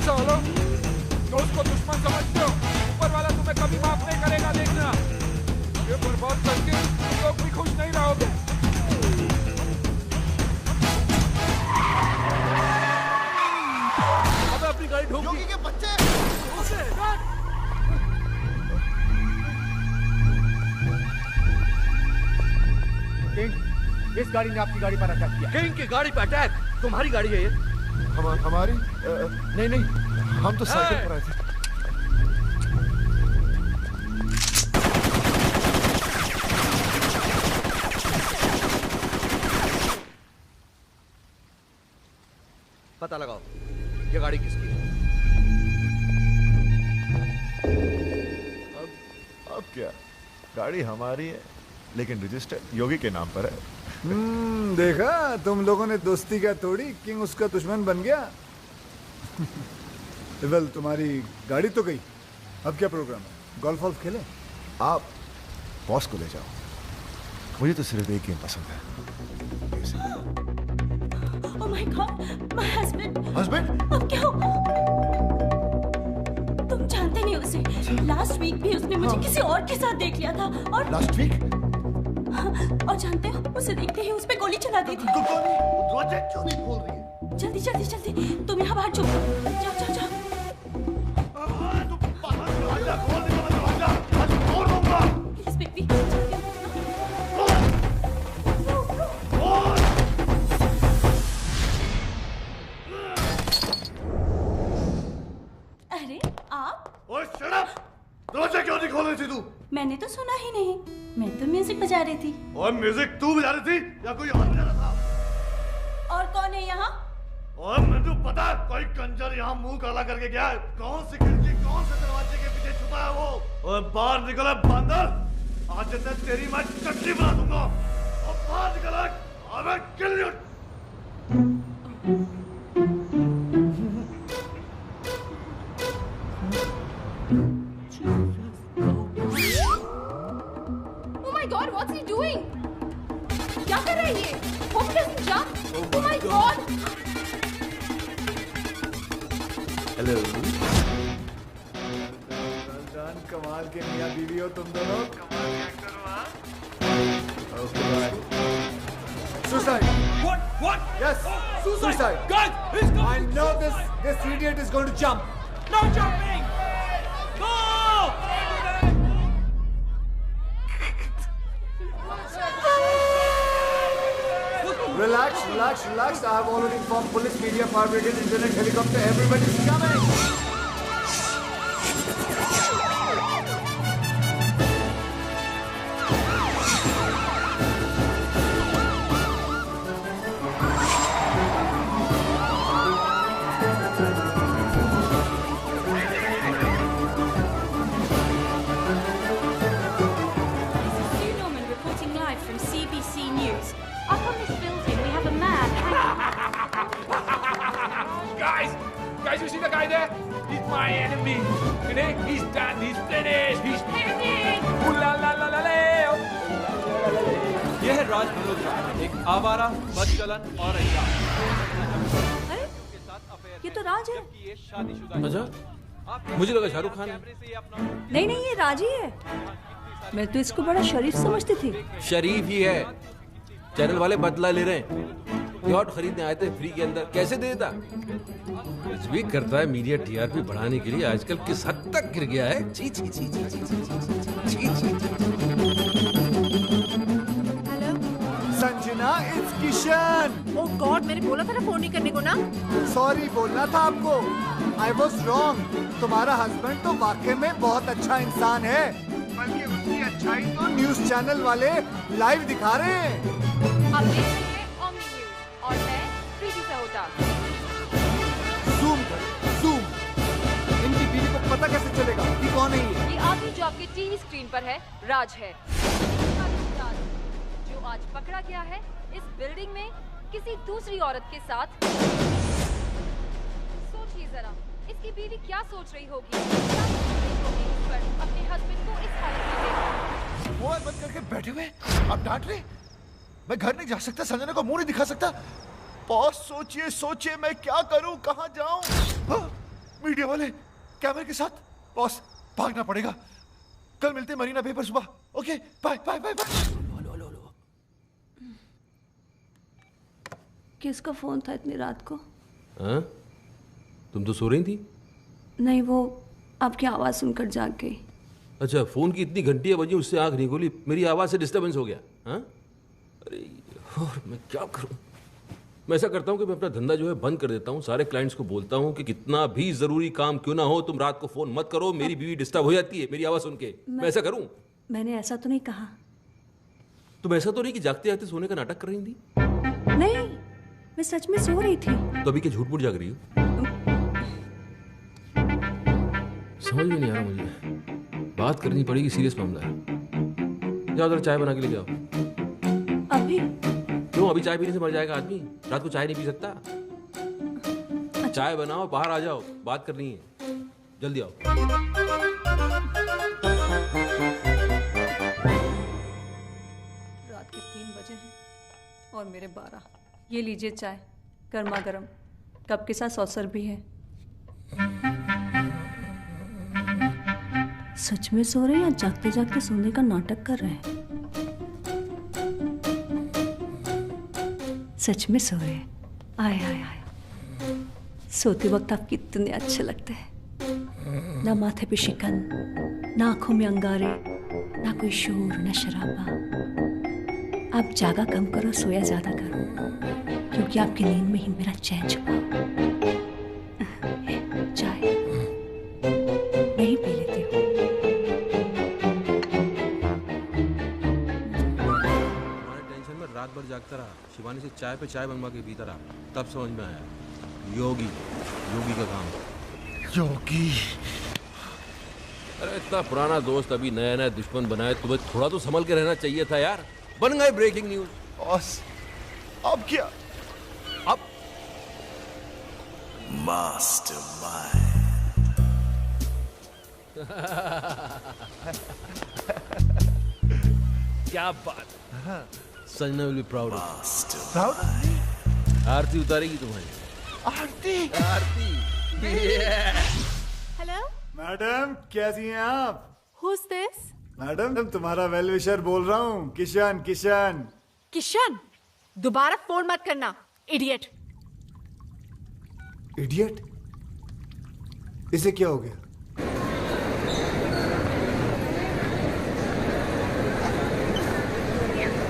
चलो, दोस्त को दुश्मन समझते हो, ऊपर वाला तुम्हें कभी माफ नहीं करेगा, देखना। ये बर्बाद करके तुम लोग भी खुश नहीं रहोगे। अबे अपनी गाड़ी ठोक दी। योगी के बच्चे। किंग, इस गाड़ी ने आपकी गाड़ी पर अटैक किया। किंग की गाड़ी पे अटैक? तुम्हारी गाड़ी है ये? हमारी नहीं, हम तो साइकिल पर आए थे। पता लगाओ ये गाड़ी किसकी है। अब क्या, गाड़ी हमारी है, लेकिन रजिस्टर योगी के नाम पर है। देखा, तुम लोगों ने दोस्ती क्या तोड़ी, किंग उसका दुश्मन बन गया। वेल, तुम्हारी गाड़ी तो गई, अब क्या प्रोग्राम है? गोल्फ वॉल्फ खेले? आप बॉस को ले जाओ, मुझे तो सिर्फ एक गेम पसंद है। Oh my God, my husband. Husband? अब क्या होगा? तुम जानते नहीं उसे। लास्ट वीक भी उसने मुझे किसी और के साथ देख लिया था और लास्ट वीक? और जानते हो, उसे देखते ही उस पे गोली चला दी थी। दरवाजा क्यों नहीं खोल रही है? जल्दी जल्दी जल्दी, तुम यहाँ बाहर छुप जाओ जाओ जाओ। प्लीज बेबी, अरे आप? ओए शट अप! दरवाजा क्यों नहीं खोल रही थी तू? मैंने तो सुना ही नहीं, मैं तो म्यूजिक बजा रही थी। और म्यूजिक तू बजा रही थी या कोई और बजा रहा था? और कौन है यहाँ? और मुझे पता है कोई कंजर यहाँ मुंह काला करके गया है। कौन सी खिड़की, कौन से दरवाजे के पीछे छुपा है वो? और बाहर निकला बंदर, आज मैं तेरी मैं चटनी बना दूंगा। और बाहर निकला, अबे kill you. Oh my God, what's he doing? क्या कर रहा है ये? Hope he doesn't jump. Oh my God! Hello. कमाल के मियां बीवी हो तुम दोनों। कमाल के एक्टर हो। Okay bye. Suicide. What? Yes. Suicide. Guys, he's going. I know this idiot is going to jump. No jumping. Go! Relax. I have already informed police, media, fire brigade, internet, helicopter. Everybody's coming. Norman reporting live from CBC News. Up on this building, we have a man Guys, you see the guy there? He's my enemy. He's done. He's finished. He's finished. Ooh la la la la la. यह है राज मल्होत्रा, एक आवारा, बदचलन और अरे ये तो राज है। अच्छा, मुझे लगा शाहरुख खान है। नहीं नहीं, ये राज ही है। मैं तो इसको बड़ा शरीफ समझती थी। शरीफ ही है। चैनल वाले बदला ले रहे हैं। यॉट खरीदने आए थे फ्री के अंदर, कैसे देता? कुछ भी करता है मीडिया टीआरपी बढ़ाने के लिए। आजकल किस हद तक गिर गया है। छी छी छी छी छी छी छी छी छी। किशन। ओह गॉड, मैंने बोला था ना फोन नहीं करने को ना। सॉरी बोलना था आपको। I was wrong. तुम्हारा हस्बैंड तो वाकई में बहुत अच्छा इंसान है, बल्कि उसकी अच्छाई तो न्यूज चैनल वाले लाइव दिखा रहे हैं। आप देख रहे हैं ओमनी न्यूज और मैं प्रीति सहोटा। जूम कर, जूम। इनकी बीवी को पता कैसे चलेगा कि कौन है ये? ये आदमी जो आपके टीवी स्क्रीन पर है राज है, जो आज पकड़ा गया है इस बिल्डिंग में किसी दूसरी औरत के साथ। सोचिए जरा, इसकी बीवी क्या सोच रही होगी, अपने हस्बैंड को इस हालत में देखकर। वो बंद करके बैठे हुए आप डांट रहे? मैं घर नहीं जा सकता, संजना को मुंह नहीं दिखा सकता। बॉस सोचिए सोचिए, मैं क्या करूं, कहां जाऊं? हाँ, मीडिया वाले कैमरे के साथ। बॉस भागना पड़ेगा। कल मिलते हैं मरीना बे पर सुबह। Okay bye bye bye bye. किसका फोन था इतनी रात को? हाँ? तुम तो सो रही थी। नहीं, वो आपकी आवाज सुनकर जाग गई। अच्छा, फोन की इतनी घंटियां बजी, उससे आंख नहीं खोली, मेरी आवाज से डिस्टर्बेंस हो गया। हाँ? अरे और मैं क्या करूं? मैं ऐसा करता हूं कि मैं अपना धंधा जो है बंद कर देता हूं। सारे क्लाइंट्स को बोलता हूं कि कितना भी जरूरी काम क्यों ना हो, तुम रात को फोन मत करो, मेरी बीवी डिस्टर्ब हो जाती है मेरी आवाज सुन के। मैं ऐसा करूं? मैंने ऐसा तो नहीं कहा। तुम ऐसा तो नहीं कि जागते जागते सोने का नाटक कर रही थी? नहीं, मैं सच में सो रही थी। तो अभी क्या झूठ मूठ जाग रही हो? समझ में नहीं आ रहा मुझे। बात करनी पड़ेगी, सीरियस मामला है। जाओ जरा चाय बना के ले जाओ। अभी? क्यों, अभी चाय पीने से मर जाएगा आदमी? रात को चाय नहीं पी सकता? चाय बनाओ, बाहर आ जाओ, बात करनी है, जल्दी आओ। रात के 3 बजे हैं और मेरे 12। ये लीजिए चाय, गर्मा गर्म, कप के साथ सॉसर भी है। सच में सो रहे हैं या जागते जागते सोने का नाटक कर रहे हैं? सच में सो रहे हैं। आय आय आय, सोते वक्त आप कितने अच्छे लगते हैं। ना माथे पे शिकन, ना आंखों में अंगारे, ना कोई शोर, ना शराबा। आप जागा कम करो, सोया ज्यादा करो, क्योंकि आपकी नींद में ही मेरा चैन छुपा। चाय नहीं पी लेती हूँ। टेंशन में रात भर जागता रहा, शिवानी से चाय पे चाय बनवा के पीता रहा, तब समझ में आया योगी का काम। योगी? अरे इतना पुराना दोस्त अभी नया नया दुश्मन बनाए, तुम्हें थोड़ा तो संभल के रहना चाहिए था यार। बन गए ब्रेकिंग न्यूज। बॉस अब क्या? अब मास्टरमाइंड। क्या बात। Sanjana will be proud. Proud? आरती उतारेगी तुम्हारी। आरती? आरती। हेलो मैडम, कैसी हैं आप? Who's this? मैडम, तुम्हारा वेल विशर बोल रहा हूँ, किशन। किशन किशन, दोबारा फोन मत करना, इडियट। इडियट? इसे क्या हो गया?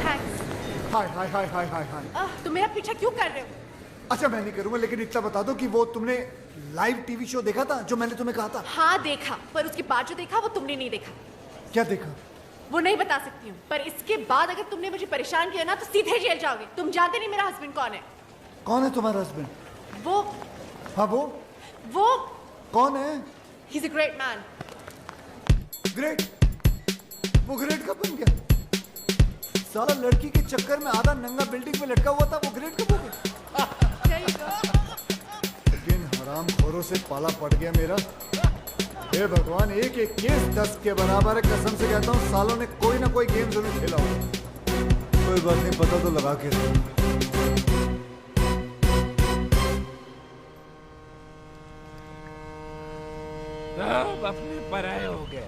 थैंक्स। हाय हाय हाय हाय हाय हाय। तुम मेरा पीछा क्यों कर रहे हो? अच्छा, मैं नहीं करूंगा, लेकिन इतना बता दो कि वो तुमने लाइव टीवी शो देखा था जो मैंने तुम्हें कहा था? हाँ देखा, पर उसके बाद जो देखा वो तुमने नहीं देखा। क्या देखा? वो नहीं बता सकती हूँ, पर इसके बाद अगर तुमने मुझे परेशान किया ना तो सीधे जेल जाओगे। तुम जानते नहीं मेरा हस्बैंड कौन है। कौन है तुम्हारा हस्बैंड? वो हाँ वो कौन है? He's a great man. Great? वो ग्रेट कब बन गया? साला लड़की के चक्कर में आधा नंगा बिल्डिंग में लटका हुआ था, वो ग्रेट कब हो गया? लेकिन हराम खोरों से पाला पड़ गया मेरा। हे भगवान, एक एक केस 10 के बराबर है। कसम से कहता हूँ, सालों ने कोई ना कोई गेम जरूर खेला होगा। कोई बात नहीं, पता तो लगा के रखो। सब अपने पराये हो गए,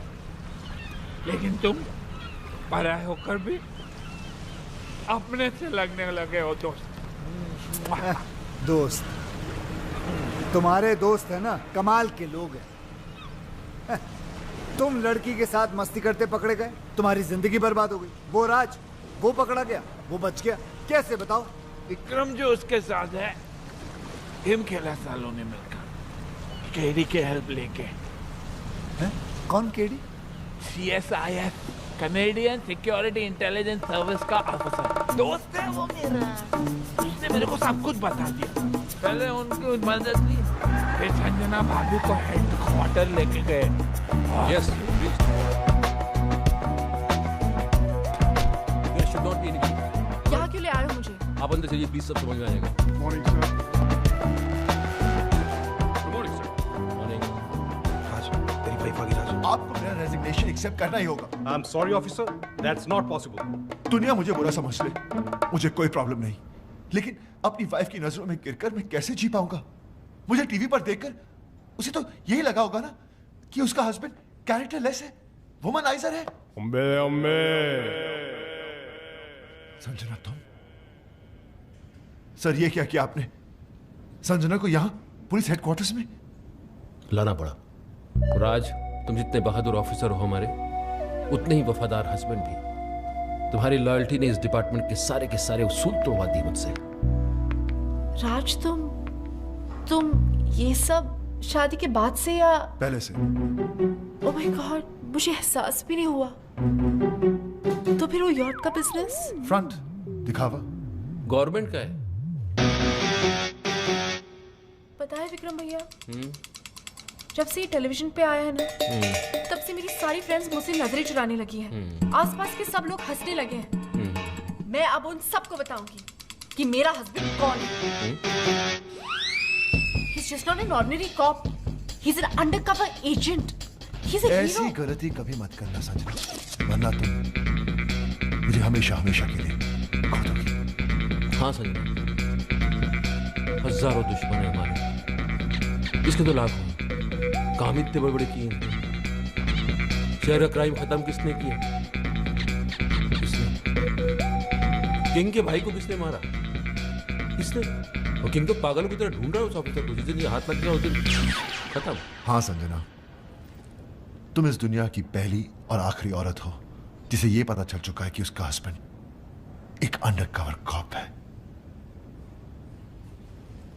लेकिन तुम पराये होकर भी अपने से लगने लगे हो दोस्त। दोस्त? तुम्हारे दोस्त है ना, कमाल के लोग हैं। तुम लड़की के साथ मस्ती करते पकड़े गए, तुम्हारी जिंदगी बर्बाद हो गई। वो राज, वो पकड़ा गया, वो बच गया। कैसे बताओ? विक्रम जो उसके साथ है, हिम खेला सालों ने मिलकर, केडी के हेल्प लेके। हैं? कौन KD? CSIS, Canadian security intelligence service का ऑफिसर। दोस्त है वो मेरा। उसने मेरे को सब कुछ बता दिया। पहले उनकी मदद ली, फिर संजना भाभी को हेडक्वार्टर लेके गए। यस यहाँ क्यों ले आए हो मुझे? आप अंदर चलिए प्लीज, सब समझ में आएगा। Morning sir. आपको मेरा रेजिग्नेशन एक्सेप्ट करना ही होगा। I am sorry officer, that's not possible. दुनिया मुझे बुरा समझ ले, मुझे कोई प्रॉब्लम नहीं, लेकिन अपनी वाइफ की नजरों में गिरकर मैं कैसे जी पाऊंगा? मुझे टीवी पर देखकर उसे तो यही लगा होगा ना कि उसका हस्बैंड कैरेक्टरलेस है, वुमनाइजर है। संजना, तुम? सर, ये क्या किया आपने? संजना को यहां पुलिस हेडक्वार्टर्स में लाना पड़ा। राज, तुम जितने बहादुर ऑफिसर हो हमारे, उतने ही वफादार हस्बैंड भी। तुम्हारी लॉयल्टी ने इस डिपार्टमेंट के सारे उसूल तोड़वा दिए मुझसे। राज, तुम ये सब शादी के बाद से या पहले से? ओह माय गॉड, मुझे एहसास भी नहीं हुआ। तो फिर वो यॉट का बिजनेस? फ्रंट दिखावा गवर्नमेंट का है। पता है विक्रम भैया, जब से ये टेलीविजन पे आया है ना, तब से मेरी सारी फ्रेंड्स मुझसे नजरें चुराने लगी हैं। आसपास के सब लोग हंसने लगे हैं। मैं अब उन सबको बताऊंगी कि मेरा हस्बैंड कौन है। He's just not an ordinary cop. He's an undercover agent. He's a ऐसी hero. गलती कभी मत करना संजना, वरना तुम मुझे हमेशा के लिए खो दोगी। हाँ संजना, हजारों दुश्मन है हमारे, इसके तो लाखों। काम इतने बड़े बड़े किए हैं। शहर का क्राइम खत्म किसने किया? किसने? किंग के भाई को किसने मारा? किसने? और किंग तो पागलों की तरह ढूंढ रहा है उस ऑफिसर को। जिस दिन ये हाथ लग गया उस दिन खत्म। हाँ संजना, तुम इस दुनिया की पहली और आखिरी औरत हो जिसे ये पता चल चुका है कि उसका हस्बैंड एक अंडरकवर कॉप है।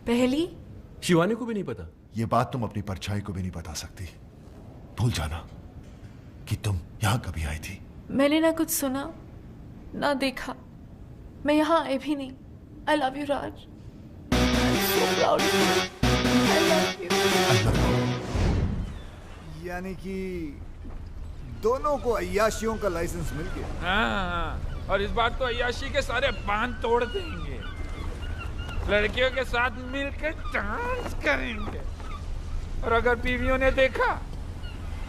पहली? शिवानी को भी नहीं पता। ये बात तुम अपनी परछाई को भी नहीं बता सकती। भूल जाना कि तुम यहां कभी आई थी। मैंने ना कुछ सुना ना देखा, मैं यहाँ आए भी नहीं। I love you, Raj. I'm so proud of you. I love you. यानी कि दोनों को अय्याशियों का लाइसेंस मिल गया। हाँ, और इस बार तो अय्याशी के सारे बांध तोड़ देंगे। लड़कियों के साथ मिलकर डांस करेंगे, और अगर बीवियों ने देखा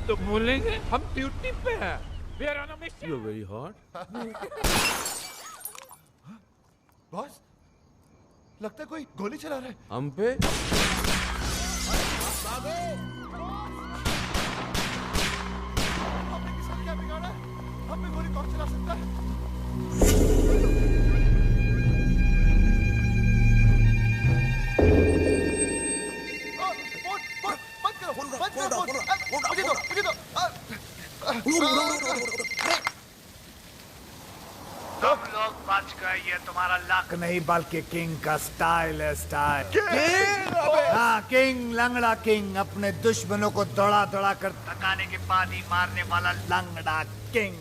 तो बोलेंगे हम ड्यूटी पे हैं। We are on a mission. You're very hot. Boss, लगता है कोई गोली चला रहा है। हम पे? हमने किसी ने क्या बिगाड़ा है? हम पे गोली कौन चला सकता है? सब लोग बच गए, ये तुम्हारा लक नहीं बल्कि किंग का स्टाइल है। स्टाइल हाँ, किंग, लंगड़ा किंग, अपने दुश्मनों को दौड़ा दौड़ा कर थकाने के बाद ही मारने वाला लंगड़ा किंग।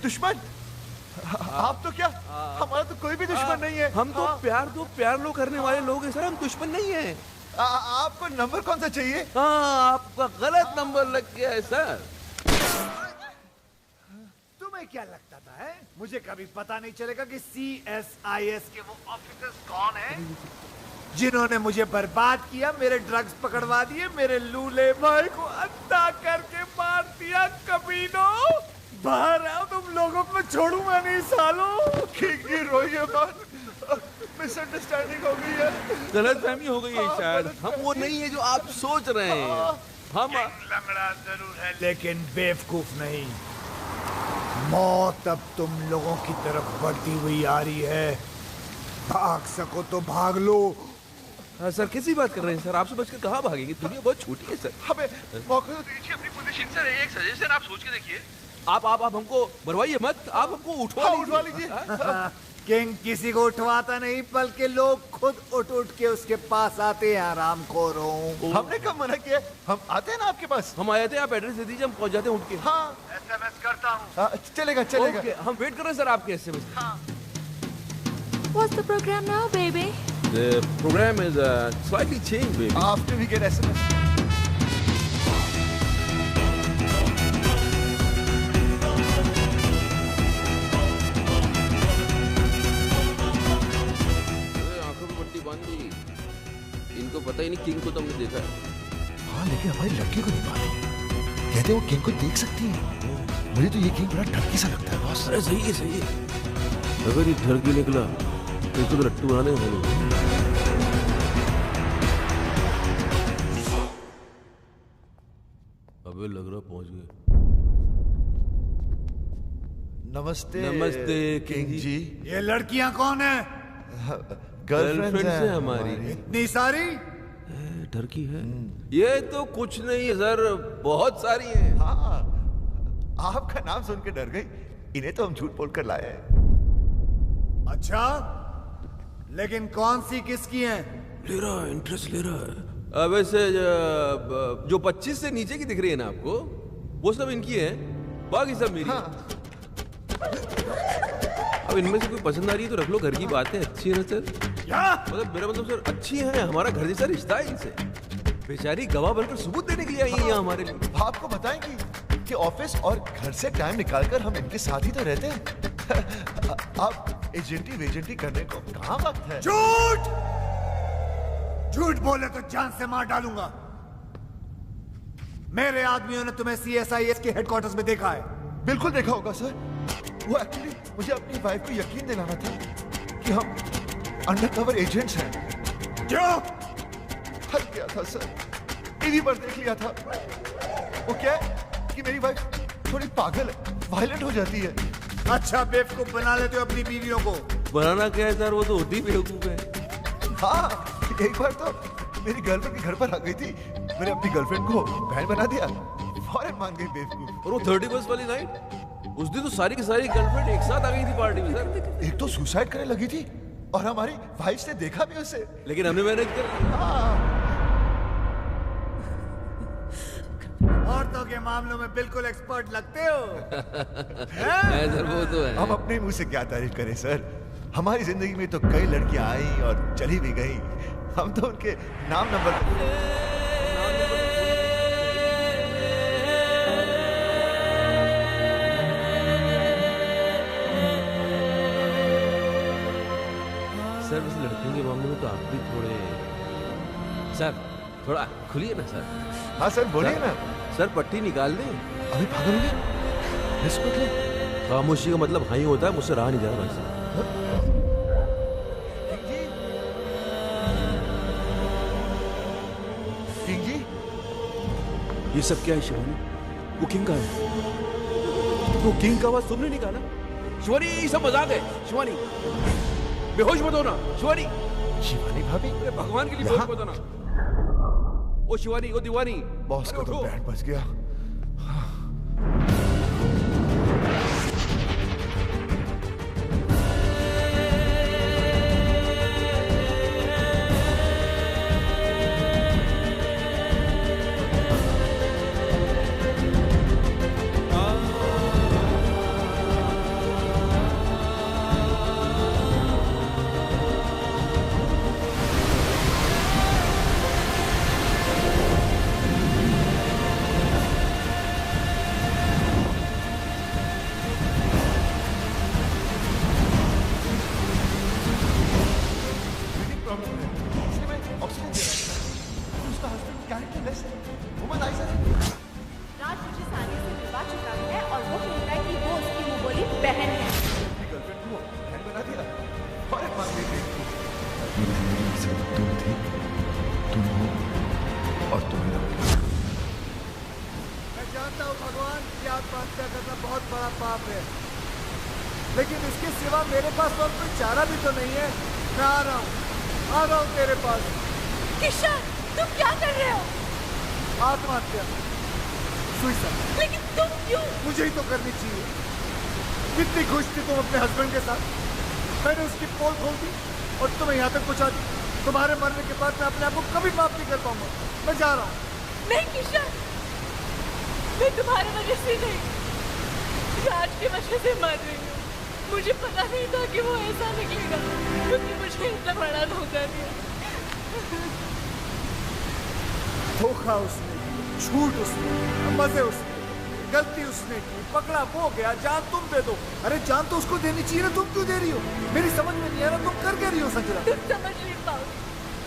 दुश्मन? आप तो क्या, हमारा तो कोई भी दुश्मन नहीं है। हम तो प्यार लो करने वाले लोग हैं सर, हम दुश्मन नहीं है। आपको नंबर कौन सा चाहिए? हाँ, आपका गलत नंबर लग गया है सर। तुम्हें क्या लगता था है? मुझे कभी पता नहीं चलेगा कि CSIS के वो ऑफिसर्स कौन हैं जिन्होंने मुझे बर्बाद किया, मेरे ड्रग्स पकड़वा दिए, मेरे लूले भाई को अंधा करके मार दिया। कमीनों, बाहर आओ, तुम लोगों को छोड़ूंगा नहीं सालों। किंग रोइए मत, मिसअंडरस्टैंडिंग हो गई है, गलतफहमी हो गई है शायद। हम वो नहीं है जो आप सोच रहे हैं। हम लंगड़ा जरूर है लेकिन बेवकूफ नहीं। मौत अब तुम लोगों की तरफ बढ़ती हुई आ रही है। भाग सको तो भाग लो। सर कैसी बात कर रहे हैं सर? आपसे बचकर कहाँ भागेंगे? दुनिया बहुत छोटी है सर। हमें मौका तो दीजिए अपनी पोजीशन। सर एक सजेशन आप सोच के देखिए। आप हमको मरवाइए मत, आप हमको उठवा लीजिए। किंग किसी को उठवाता नहीं, बल्कि लोग खुद उठ उठ के उसके पास आते हैं। हरामखोरों, हमने कब मना किया? हम आते हैं ना आपके पास। हम आए थे, आप एड्रेस दे दीजिए, हम पहुंच जाते हैं उठ के। हाँ, SMS करता हूँ। चलेगा चलेगा। Okay, हम वेट कर रहे हैं सर आपके SMS। हाँ। What's the program now, baby? The program is slightly changed, baby. After we get SMS. आंखों में पट्टी बांध दी। इनको पता ही नहीं किंग को तो हमने देखा है। हाँ, लेकिन हमारी लड़की को नहीं मालूम। कहते वो किंग को देख सकती है। मुझे तो ये किंग बड़ा ठरकी सा लगता है बॉस। अरे सही है सही है। अगर ये ठरकी निकला तो इसको तो लट्टू बना देंगे। अबे लग रहा पहुंच गए। नमस्ते नमस्ते किंग जी। ये लड़कियां कौन है? गर्लफ्रेंड्स है हैं हमारी। इतनी सारी? टर्की है। ये तो कुछ नहीं है सर, बहुत सारी हैं। हाँ, आपका नाम सुन के डर गई। इन्हें तो हम झूठ बोल कर लाए हैं। अच्छा, लेकिन कौन सी किसकी हैं? ले रहा है, इंटरेस्ट ले रहा है। अब वैसे जो 25 से नीचे की दिख रही है ना आपको, वो सब इनकी है, बाकी सब मेरी। हाँ। अब इनमें से कोई पसंद आ रही है तो रख लो, घर की बात है। अच्छी है ना सर? मतलब मेरा मतलब सर अच्छी है, हमारा घर जैसा रिश्ता है इनसे। बेचारी गवाह बनकर सबूत देने के लिए आई है यहाँ हमारे लिए। आपको बताएंगी कि ऑफिस और घर से टाइम निकालकर हम इनके साथ ही तो रहते हैं। आप एजेंटी वेजेंटी करने को कहाँ वक्त है? झूठ! झूठ बोले तो जान से मार डालूंगा। मेरे आदमियों ने तुम्हें CSIS के हेडक्वार्टर्स में देखा है। बिल्कुल देखा होगा सर। वो एक्चुअली मुझे अपनी वाइफ को यकीन दिलाना था कि हम अंडरकवर एजेंट्स हैं। क्यों? हल गया था सर, टीवी पर देख लिया था। वो क्या है कि मेरी वाइफ थोड़ी पागल है, वायलेंट हो जाती है। अच्छा, बेवकूफ बना लेते हो अपनी बीवियों को। बनाना क्या है सर, वो तो होती ही बेवकूफ है। हाँ, एक बार तो मेरी गर्लफ्रेंड के घर पर आ गई थी। मैंने अपनी गर्लफ्रेंड को बहन बना दिया, फौरन मान गई बेवकूफ। और वो 31 वाली नाइट, उस दिन तो सारी की सारी गर्लफ्रेंड एक साथ आ गई थी पार्टी में सर। एक तो सुसाइड करने लगी थी और हमारी वाइफ ने देखा भी उसे, लेकिन हमने मैनेज कर लिया। औरतों के मामलों में बिल्कुल एक्सपर्ट लगते हो। सर वो तो है। हम अपने मुंह से क्या तारीफ करें सर। हमारी जिंदगी में तो कई लड़कियां आई और चली भी गई। हम तो उनके नाम नंबर सर, बस लड़कियों के मामले में तो आप भी थोड़े सर, थोड़ा खुलिए ना सर। हाँ सर, बोलिए ना सर। पट्टी निकाल दें। अभी पागल हो गए? मतलब खामोशी का मतलब हाँ ही होता है। मुझसे रहा नहीं जा रहा भाई साहब। किंग जी, ये सब क्या है शिवानी? वो किंग का है। वो किंग का आवाज तुमने निकाला? शिवानी, ये सब मजाक है। शिवानी, बेहोश मत होना। शिवानी, शिवानी भाभी, अरे भगवान के लिए बेहोश मत होना। ओ शिवानी, ओ दीवानी, बॉस का तो बैंड बज गया। लेकिन इसके सिवा मेरे पास और कोई चारा भी तो नहीं है। मैं आ रहा हूँ तेरे पास। किशन, तुम क्या कर रहे हो? आत्महत्या, सुसाइड। लेकिन तुम क्यों? मुझे ही तो करनी चाहिए। कितनी खुश थी तुम अपने हस्बैंड के साथ। मैंने उसकी पोल खोल दी और तुम्हें यहाँ तक पहुँचा दी। तुम्हारे मरने के बाद मैं अपने आप को कभी माफ नहीं कर पाऊंगा। मैं जा रहा हूँ। नहीं किशन, मैं तुम्हारे वजह से नहीं, राज की वजह से मर रही हूँ। मुझे पता नहीं था कि वो ऐसा निकलेगा, क्योंकि मुझे इतना बड़ा धोखा दिया। धोखा उसने, झूठ उसने, मजे उसने, गलती उसने की, पकड़ा वो गया, जान तुम दे दो। अरे जान तो उसको देनी चाहिए ना, तुम क्यों दे रही हो? मेरी समझ में नहीं आ रहा तुम कर क्या रही हो संजना? तुम समझ नहीं पाओगे,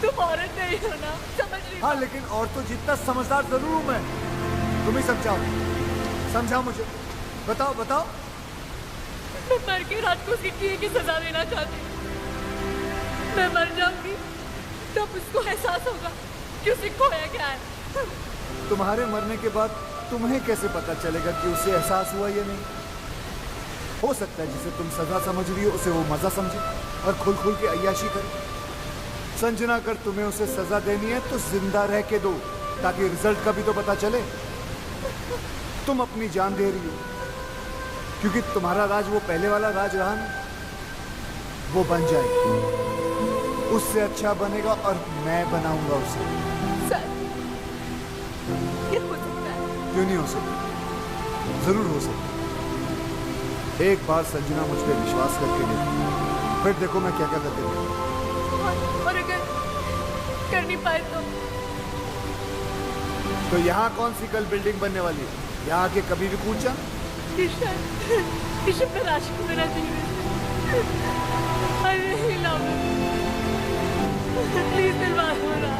तुम औरत नहीं हो ना, समझ नहीं। हाँ लेकिन और तो जितना समझदार जरूर हूँ मैं। तुम ही समझाओ, समझाओ मुझे, बताओ बताओ। मैं मर के रात को उसकी किए की सजा देना चाहती हूँ। मैं मर जाऊंगी तब उसको एहसास होगा कि उसे खोया क्या है। तुम्हारे मरने के बाद तुम्हें कैसे पता चलेगा कि उसे एहसास हुआ या नहीं? हो सकता है जिसे तुम सजा समझ रही हो उसे वो मजा समझे और खुल खुल के अय्याशी करे। संजना, अगर तुम्हें उसे सजा देनी है तो जिंदा रह के दो, ताकि रिजल्ट का भी तो पता चले। तुम अपनी जान दे रही हो क्योंकि तुम्हारा राज वो पहले वाला राज रहा ना, वो बन जाएगा, उससे अच्छा बनेगा और मैं बनाऊंगा उसे। सर, ये हो सकता है? क्यों नहीं हो सकता? जरूर हो सकता। एक बार संजना मुझ पे विश्वास करके देखो, फिर देखो मैं क्या क्या करके देखूं। और अगर कर नहीं पाए तो यहाँ कौन सी कल बिल्डिंग बनने वाली है? यहाँ आके कभी भी कूद जा। किशन में राशि को मेरा चाहिए। I really love you. Please दिलवा दो ना।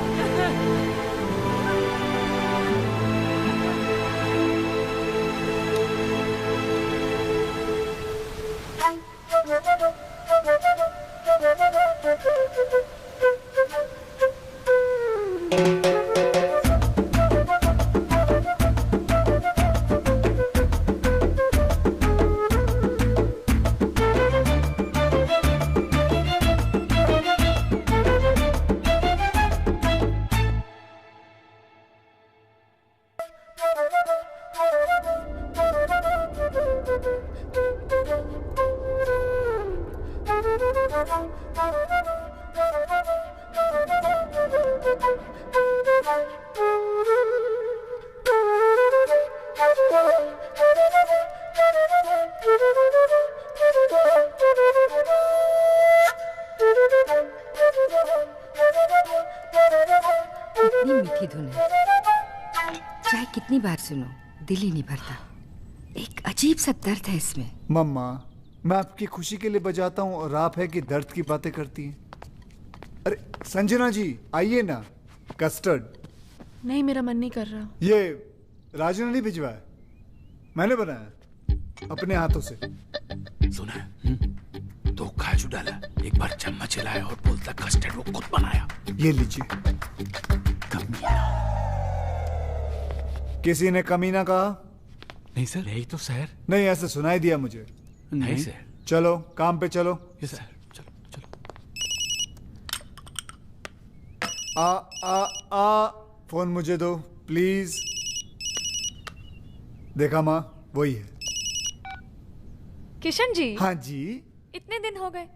कितनी मीठी धुन है, चाहे कितनी बार सुनो दिल ही नहीं भरता। एक अजीब सा दर्द है इसमें। मम्मा, मैं आपकी खुशी के लिए बजाता हूँ और आप है कि दर्द की बातें करती हैं। अरे संजना जी आइए ना, कस्टर्ड। नहीं, मेरा मन नहीं कर रहा। ये राजू ने नहीं भिजवाया, मैंने बनाया अपने हाथों से। सुना तो काजू डाला, एक बार चम्मच हिलाया और बोलता कस्टर्ड वो खुद बनाया। ये लीजिए। किसी ने कमीना कहा? नहीं सर, यही तो सर। नहीं, ऐसे सुनाई दिया मुझे। नहीं सर। चलो काम पे चलो। यस सर, चलो चलो। फोन मुझे दो प्लीज। देखा माँ, वही है। किशन जी। हाँ जी। इतने दिन हो गए,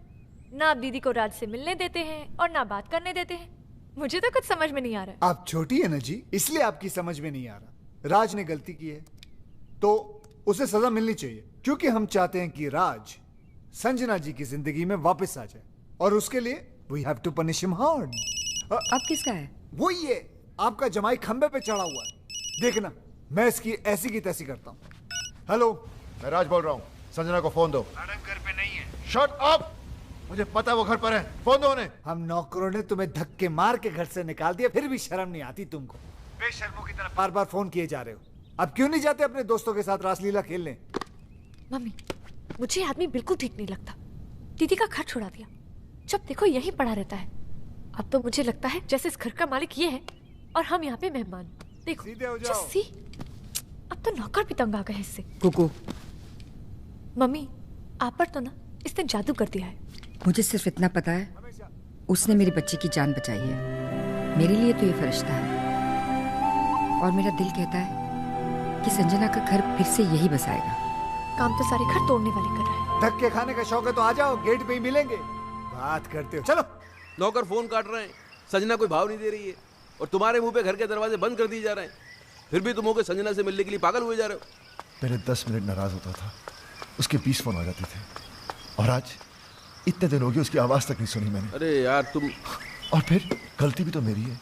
ना आप दीदी को राज से मिलने देते हैं और ना बात करने देते हैं। मुझे तो कुछ समझ में नहीं आ रहा है। आप छोटी है ना जी, इसलिए आपकी समझ में नहीं आ रहा। राज ने गलती की है तो उसे सजा मिलनी चाहिए, क्योंकि हम चाहते हैं कि राज संजना जी की जिंदगी में वापस आ जाए, और उसके लिए we have to punish him hard. अब किसका है? वो ये आपका जमाई खंबे पे चढ़ा हुआ है, देखना मैं इसकी ऐसी की तैसी करता हूँ। हेलो, मैं राज बोल रहा हूँ, संजना को फोन दो। मैडम घर पे नहीं है। शट अप, मुझे पता है वो घर पर है, फोन दो उन्हें। हम नौकरों ने तुम्हें धक्के मार के घर से निकाल दिया, फिर भी शर्म नहीं आती तुमको? बेशर्मों की तरह बार बार फोन किए जा रहे हो। अब क्यों नहीं जाते अपने दोस्तों के साथ रासलीला खेलने? मम्मी, मुझे आदमी बिल्कुल ठीक नहीं लगता। दीदी का घर छुड़ा दिया, जब देखो यहीं पड़ा रहता है। अब तो मुझे लगता है जैसे इस घर का मालिक ये है और हम यहाँ पे मेहमान। देखो सीधे हो जाओ। सी, अब तो नौकर भी तंग आ गए इससे। कुकू, मम्मी आप पर तो ना इसने जादू कर दिया है। मुझे सिर्फ इतना पता है, उसने मेरी बच्ची की जान बचाई है। मेरे लिए तो ये फरिश्ता है, और मेरा दिल कहता है कि संजना का घर फिर से यही बसाएगा। काम तो सारे घर तोड़ने वाले कर रहा है। धक्के खाने का शौक है तो आ जाओ, गेट पे ही मिलेंगे। बात करते हो, चलो। नौकर फोन काट रहे हैं, संजना कोई भाव नहीं दे रही है, और तुम्हारे मुंह पे घर के दरवाजे बंद कर दिए जा रहे हैं, फिर भी तुम होकर संजना से मिलने के लिए पागल हुए जा रहे हो। पहले 10 मिनट नाराज होता था, उसके 20 फोन आ जाते थे, और आज इतने दिन हो गए उसकी आवाज तक नहीं सुनी मैंने। अरे यार तुम, और फिर गलती भी तो मेरी है।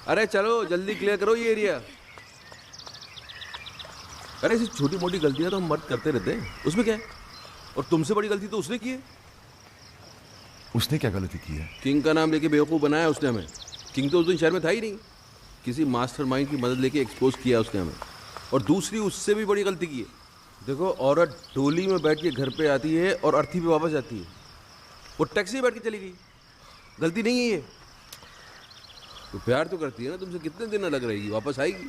अरे चलो जल्दी क्लियर करो ये एरिया। अरे ऐसी छोटी मोटी गलतियां तो हम मर्द करते रहते हैं, उसमें क्या है? और तुमसे बड़ी गलती तो उसने की है। उसने क्या गलती की है? किंग का नाम लेके बेवकूफ बनाया उसने हमें। किंग तो उस दिन शहर में था ही नहीं, किसी मास्टरमाइंड की मदद लेके एक्सपोज किया उसने हमें। और दूसरी उससे भी बड़ी गलती की है। देखो, औरत डोली में बैठ के घर पे आती है और अर्थी पे वापस जाती है, वो टैक्सी में बैठ के चली गई, गलती नहीं है ये। तो प्यार तो करती है ना तुमसे, कितने दिन अलग रहेगी, वापस आएगी।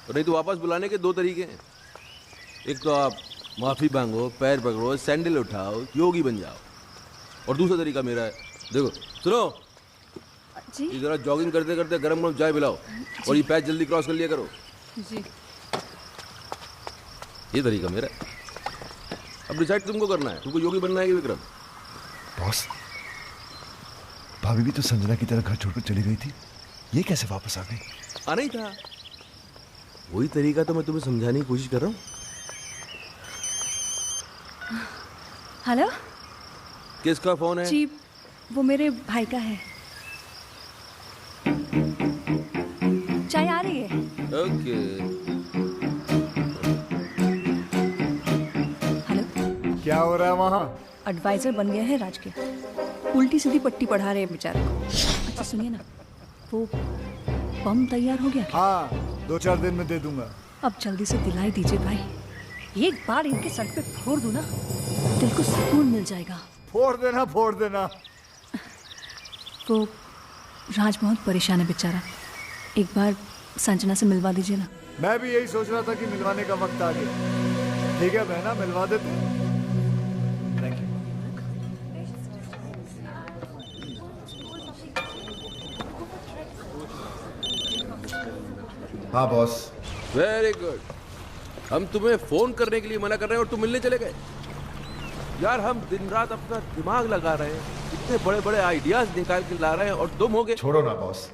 और नहीं तो वापस बुलाने के 2 तरीके हैं, एक तो आप माफी मांगो, पैर पकड़ो, सैंडल उठाओ, योगी बन जाओ, और दूसरा तरीका मेरा है। देखो सुनो जी, जरा जॉगिंग करते करते गरम गरम चाय पिलाओ, और ये पैच जल्दी क्रॉस कर लिया करो जी। ये तरीका मेरा है। अब डिसाइड तुमको करना है, तुमको योगी बनना है कि विक्रम। बॉस, भाभी भी तो संजना की तरह घर छोड़कर चली गई थी, ये कैसे वापस आ गई? आना ही था, वही तरीका तो मैं तुम्हें समझाने की कोशिश कर रहा हूँ। हेलो, किसका फोन है? जी, वो मेरे भाई का है। चाय आ रही है। ओके। हेलो, क्या हो रहा है वहाँ? एडवाइजर बन गए हैं राज के, उल्टी सीधी पट्टी पढ़ा रहे हैं बेचारे को। अच्छा सुनिए ना, वो बम तैयार हो गया क्या? हाँ, 2-4 दिन में दे दूंगा। अब जल्दी से दिलाई दीजिए भाई, एक बार इनके सर पे फोड़ दूं ना, दिल को सुकून मिल जाएगा। फोड़ देना, फोड़ देना। वो राज बहुत परेशान है बेचारा, एक बार संजना से मिलवा दीजिए ना। मैं भी यही सोच रहा था कि मिलवाने का वक्त आ गया। ठीक है बहना, मिलवा देते हैं। Thank you. हाँ बॉस। Very good. हम तुम्हें फोन करने के लिए मना कर रहे हैं और तुम मिलने चले गए। यार हम दिन रात अपना दिमाग लगा रहे हैं, इतने बड़े बड़े आइडियाज निकाल के ला रहे हैं, और तुम हो गए। छोड़ो ना बॉस,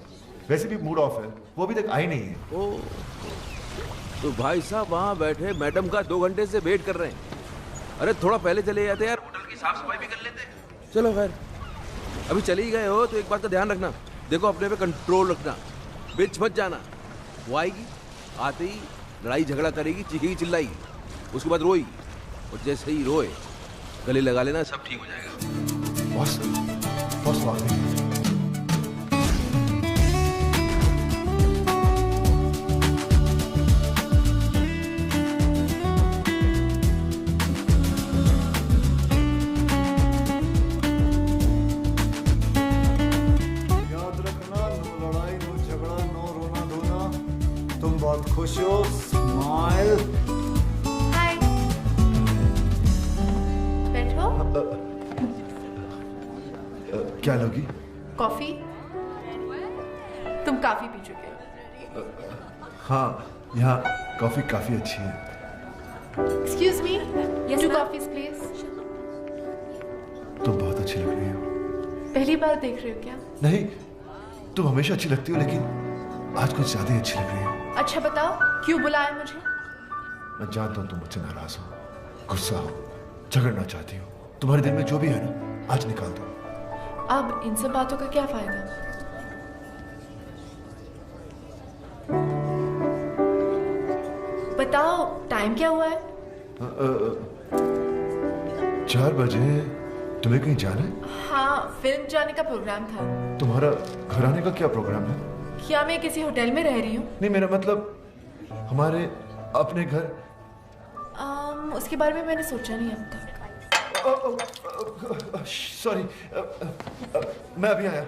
वैसे भी मूड ऑफ है, वो अभी तक आई नहीं है। ओ, तो भाई साहब वहाँ बैठे मैडम का 2 घंटे से वेट कर रहे हैं। अरे थोड़ा पहले चले जाते यार, होटल की साफ सफाई भी कर लेते। चलो खैर, अभी चले ही गए हो तो एक बात का ध्यान रखना, देखो अपने पे कंट्रोल रखना, बीच मत जाना। वो आएगी, आते ही लड़ाई झगड़ा करेगी, चीखेगी चिल्लाएगी, उसके बाद रोएगी, और जैसे ही रोए गले लगा लेना, सब ठीक हो जाएगा। बॉस, बॉस आ गई। याद रखना, नो लड़ाई, नो झगड़ा, नो रोना धोना। तुम बहुत खुश हो, स्माइल। हाय, बैठो। क्या लोगी? कॉफी? तुम काफी पी चुके हो। हाँ, यहाँ कॉफी काफी अच्छी है। Excuse me, 2 coffees please. तुम बहुत अच्छी लग रही हो। पहली बार देख रहे हो क्या? नहीं, तुम हमेशा अच्छी लगती हो, लेकिन आज कुछ ज्यादा ही अच्छी लग रही हो। अच्छा बताओ, क्यों बुलाया मुझे? मैं जानता हूँ तुम मुझसे नाराज हो, गुस्सा हो, झगड़ना चाहती हो। तुम्हारे दिल में जो भी है ना, आज निकाल दो। अब इन सब बातों का क्या फायदा? बताओ, टाइम क्या हुआ है? 4 बजे। तुम्हें कहीं जाना है? हाँ, फिल्म जाने का प्रोग्राम था। तुम्हारा घर आने का क्या प्रोग्राम है? क्या मैं किसी होटल में रह रही हूँ? नहीं, मेरा मतलब हमारे अपने घर। उसके बारे में मैंने सोचा नहीं अब तक। सॉरी, मैं अभी आया।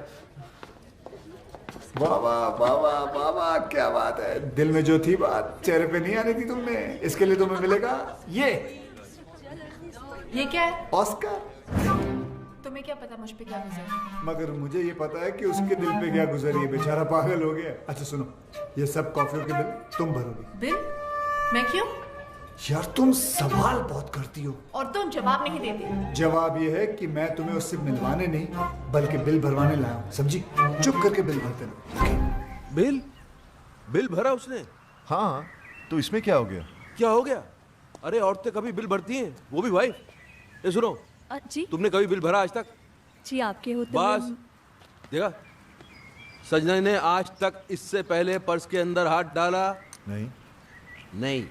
बाबा बाबा बाबा, क्या बात है। दिल में जो थी बात चेहरे पे नहीं आनी थी तुमने, इसके लिए तुम्हें मिलेगा ये क्या है? ऑस्कर। तुम्हें क्या पता मुझ पे क्या गुजरा? मगर मुझे ये पता है कि उसके दिल पे क्या गुजरी है, बेचारा पागल हो गया। अच्छा सुनो, ये सब कॉफियों के बिल तुम भरोगी। बिल? मैं क्यों? यार तुम सवाल बहुत करती हो और तुम जवाब नहीं देते। जवाब ये है कि मैं तुम्हें उससे मिलवाने नहीं बल्कि बिल भरवाने लाया हूं, समझी? चुप करके बिल भर देना। बिल भरा उसने? हाँ, तो इसमें क्या हो गया? क्या हो गया? अरे औरतें कभी बिल भरती हैं, वो भी वाइफ। ये सुनो जी, तुमने कभी बिल भरा आज तक? जी आपके होते बस देखा, सजना ने आज तक इससे पहले पर्स के अंदर हाथ डाला नहीं।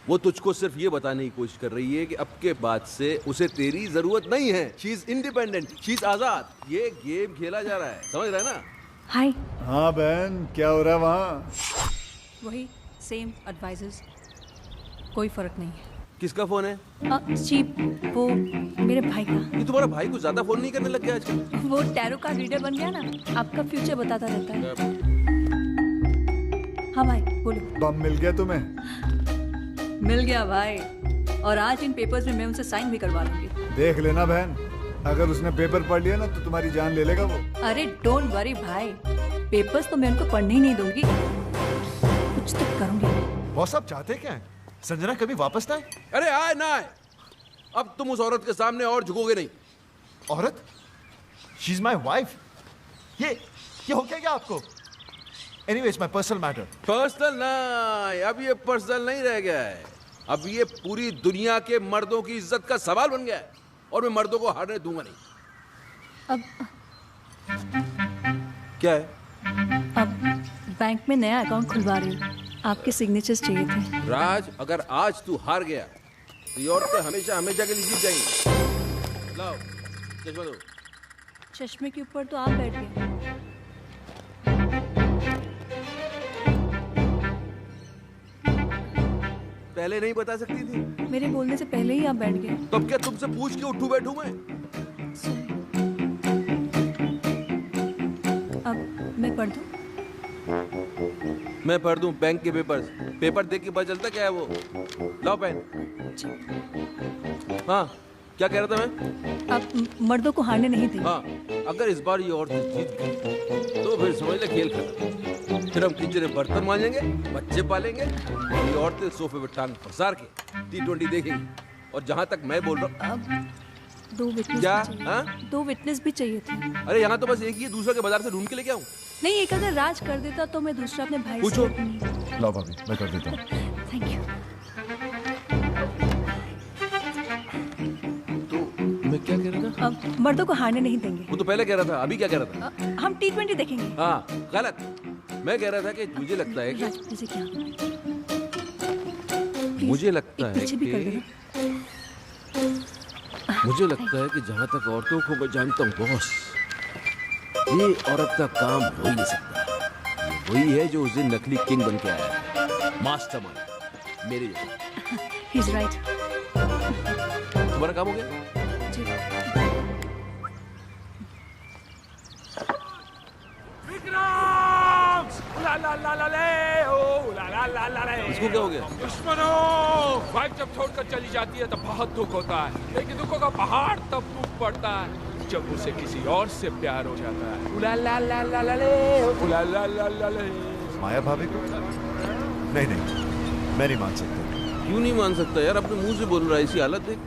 वो तुझको सिर्फ ये बताने की कोशिश कर रही है कि अब के बाद से उसे तेरी जरूरत नहीं है। She is independent, she is आजाद। ये गेम खेला जा रहा है, समझ रहा है ना? हाय। हाँ बहन, क्या हो रहा है वहाँ? वही सेम एडवाइजर्स, कोई फर्क नहीं है। किसका फोन है? जी वो मेरे भाई का। ये तुम्हारा भाई कुछ ज्यादा फोन नहीं करने लग गया आजकल? वो टैरो का रीडर बन गया ना, आपका फ्यूचर बताता रहता है। हाँ भाई बोलो। बम मिल गया तुम्हें? मिल गया भाई, और आज इन पेपर्स में मैं उनसे साइन भी करवा लूंगी। देख लेना बहन, अगर उसने पेपर पढ़ लिया ना तो तुम्हारी जान ले लेगा वो। अरे डोंट वरी भाई, पेपर्स तो मैं उनको पढ़ने ही नहीं दूंगी, कुछ तो करूंगी। बॉस आप चाहते क्या है? संजना कभी वापस ना आए? अरे आए ना आए, अब तुम उस औरत के सामने और झुकोगे नहीं। औरत? She is my wife. ये हो क्या आपको? Anyways, my personal matter. Personal नहीं, अब ये पर्सनल नहीं रह गया है। अब ये पूरी दुनिया के मर्दों की इज्जत का सवाल बन गया है, और मैं मर्दों को हारने दूंगा नहीं। अब क्या है? अब बैंक में नया अकाउंट खुलवा रही हूँ, आपके सिग्नेचर्स चाहिए थे। राज, अगर आज तू हार गया तो ये औरतें हमेशा हमेशा के लिए जीत जाएंगी। लाओ चश्मा दो। चश्मे के ऊपर तो आप बैठ गए। पहले नहीं बता सकती थी? मेरे बोलने से पहले ही आप बैठ गए। तब क्या तुमसे पूछ के उठूं बैठूं मैं? अब मैं पढ़ दूं? मैं पढ़ दूं बैंक के पेपर देख के पता चलता क्या है वो। लाओ पेन। हाँ क्या कह रहा था मैं? आप मर्दों को हारने नहीं देंगे। हाँ, अगर इस बार ये औरतें जीत गई तो फिर समझ ले खेल खत्म। फिर हम किचन में बर्तन मांजेंगे, बच्चे पालेंगे, ये औरतें सोफे पे टांग पसार के T20 देखेंगी। और जहाँ तक मैं बोल रहा हूँ, दो विटनेस क्या? भी चाहिए। हाँ? 2 विटनेस भी चाहिए थे। अरे यहाँ तो बस एक ही है, दूसरा के बाजार से ढूंढ के लेके आऊँ? नहीं, एक अगर राज कर देता तो मैं दूसरा अपने भाई पूछो। से। लाओ भाभी, मैं कर देता हूँ। Thank you. मैं क्या कह रहा था? अब मर्दों को हारने नहीं देंगे। वो तो पहले कह रहा था, अभी क्या कह रहा था? हम T20 देखेंगे। हाँ गलत। मैं कह रहा था कि मुझे लगता है कि मुझे लगता है कि जहाँ तक औरतों को मैं जानता हूँ बॉस, ये औरत का काम हो ही नहीं सकता। ये वही है जो उस दिन नकली किंग बन के आया है, मास्टरमाइंड मेरे जैसा। He's right। तुम्हारा काम हो गया? इसको क्या हो गया? दुश्मनों, वाइफ जब छोड़कर चली जाती है तो बहुत दुख होता है, लेकिन दुखों का पहाड़ तब टूट पड़ता है जब उसे किसी और से प्यार हो जाता है। उला ला ला ला ला ले, उला ला ला ला ले। माया भाभी को? नहीं, मैं नहीं मान सकता। क्यों नहीं मान सकता यार? अपने मुंह से बोल रहा है, इसी हालत देख,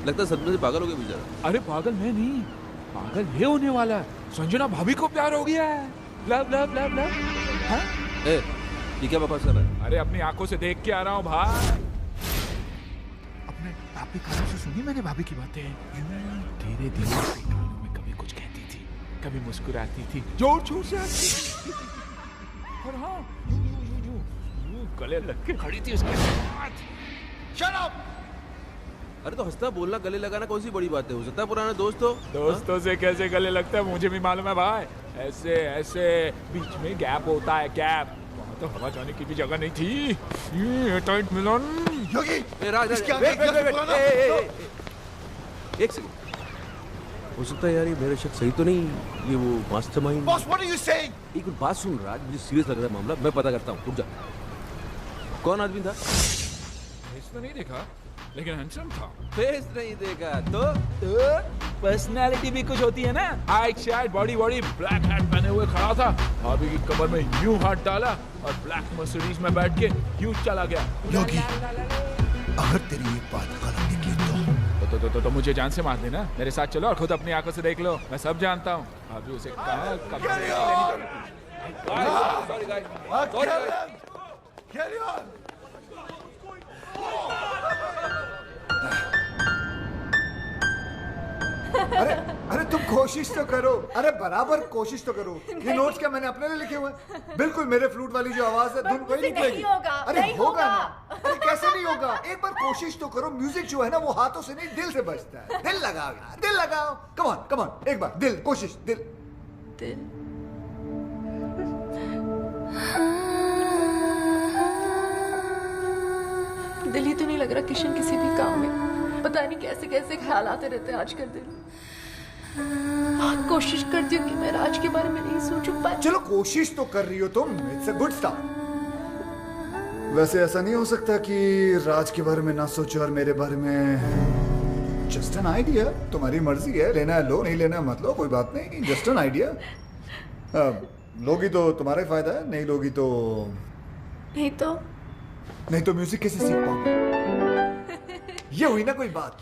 लगता है सदमे से पागल हो गया बेचारा। अरे पागल मैं नहीं, पागल ये होने वाला है। संजना भाभी को प्यार हो गया है। Love love love love. हाँ? ये क्या बकवास कर रहा है? अरे अपनी आंखों से देख के आ रहा हूँ भाई। अपने भाभी कानों से सुनी मैंने भाभी की बातें। धीरे धीरे कानों में कभी कुछ कहती थी, कभी मुस्कुराती थी, जोर जोर से हंसती थी। और हाँ, यूं गले लग के खड़ी थी उसके साथ। Shut up! अरे तो हंसता बोलना गले लगाना कौन सी बड़ी बात है? हो सकता है पुराना दोस्त हो। दोस्तों से कैसे गले लगता है मुझे भी मालूम है भाई। ऐसे ऐसे बीच में गैप होता है, गैप। वहाँ तो हवा जाने की भी जगह नहीं थी। ये टाइट मिलन। योगी, एक सेकंड, हो सकता है यार ये मेरा शक सही तो नहीं, ये वो mastermind. Boss, what are you saying? एक बात सुन राज, मुझे सीरियस लग रहा है मामला, मैं पता करता हूँ, रुक जा। कौन आदमी था? फेस तो नहीं देखा, लेकिन हैंडसम था। फेस नहीं देखा तो पर्सनालिटी भी कुछ होती है ना। हाइट शाइट बॉडी ब्लैक हैट पहने हुए खड़ा था, भाभी की कमर में यूं हाथ डाला और ब्लैक मर्सिडीज में बैठ के यूं चला गया। योगी, अगर तेरी ये बात गलत निकली तो मुझे जान से मार देना। मेरे साथ चलो और खुद अपनी आंखों से देख लो। मैं सब जानता हूँ। अभी उसे कहाँ कब अरे अरे तुम कोशिश तो करो। अरे बराबर कोशिश तो करो। ये नोट्स क्या मैंने अपने लिए लिखे हुए हैं? बिल्कुल मेरे फ्लूट वाली जो आवाज है धुन वही निकलेगी। अरे होगा ना। अरे कैसे नहीं होगा? एक बार कोशिश तो करो। म्यूजिक जो है ना वो हाथों से नहीं दिल से बजता है। दिल लगाओ यार, दिल लगाओ। कम ऑन कम ऑन, एक बार दिल, कोशिश, दिल दिल। दिल ही तो नहीं लग रहा किशन किसी भी काम में। पता नहीं कैसे कैसे ख्याल आते रहते हैं आजकल दिल। कोशिश करती हूँ कि मैं राज के बारे में नहीं सोचूं, पर चलो कोशिश तो कर रही हो तुम। It's a good start. वैसे ऐसा नहीं हो सकता कि राज के बारे में ना सोचो और मेरे बारे में। Just an idea. तुम्हारी मर्जी है, लेना है लो, नहीं लेना है मत लो, कोई बात नहीं। Just an idea. लोगी तो तुम्हारा ही फायदा है, नहीं लोगी तो नहीं तो म्यूजिक कैसे सीख पाओगे? ये हुई ना कोई बात।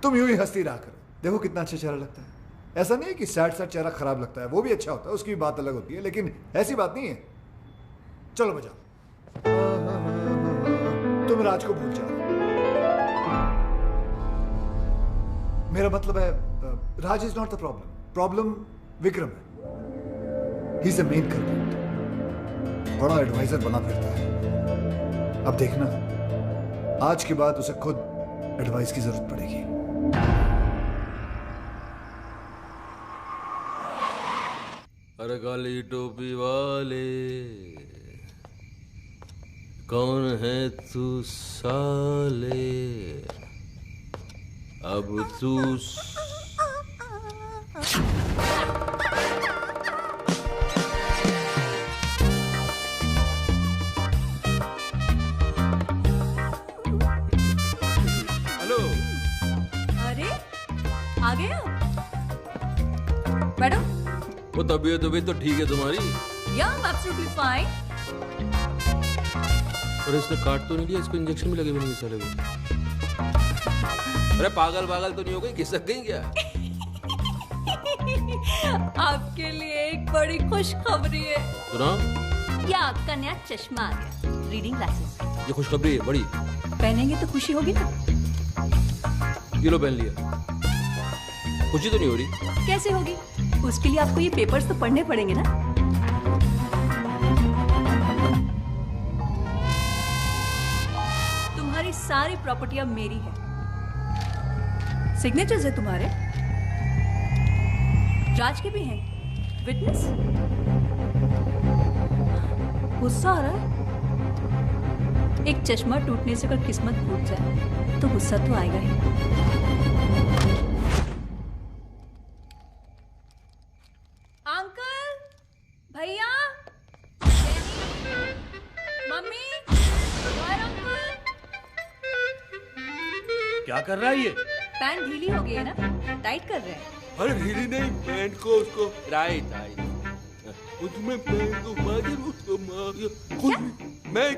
तुम यूं ही हंसती रहा करो। देखो कितना अच्छा चेहरा लगता है। ऐसा नहीं है कि सैड सैड चेहरा खराब लगता है, वो भी अच्छा होता है, उसकी बात अलग होती है, लेकिन ऐसी बात नहीं है। चलो बजाओ। तुम राज को भूल जाओ। मेरा मतलब है Raj is not the problem. Problem Vikram है। He is the main culprit. बड़ा एडवाइजर बना फिरता है। अब देखना, आज के बाद उसे खुद एडवाइस की जरूरत पड़ेगी। अरे काली टोपी वाले, कौन है तू साले? अब तू आ गए हो? बैठो। वो तबीयत तो ठीक है तुम्हारी? Yeah, I'm absolutely fine. और इसने काट तो नहीं लिया? इसको इंजेक्शन भी लगे भी नहीं साले को। अरे पागल तो नहीं हो गई? खिसक गई क्या? आपके लिए एक बड़ी खुशखबरी है। सुनाओ। ये आपका नया चश्मा आ गया, रीडिंग ग्लासेस। ये खुशखबरी है बड़ी? पहनेंगे तो खुशी होगी ना। ये लो पहन लिया। खुशी तो नहीं हो रही? कैसे होगी? उसके लिए आपको ये पेपर्स तो पढ़ने पड़ेंगे ना। तुम्हारी सारी प्रॉपर्टी अब मेरी है। सिग्नेचर्स है तुम्हारे, राज के भी हैं, विटनेस। गुस्सा आ रहा है? एक चश्मा टूटने से अगर किस्मत फूट जाए तो गुस्सा तो आएगा ही। अंकल, भैया, मम्मी, अंकल। क्या कर रहा है ये? पैंट ढीली हो गई है ना, टाइट कर रहे हैं। अरे ढीली नहीं, पैंट को उसको राइट। उसमें पैंट को मार, उसको मार। मैं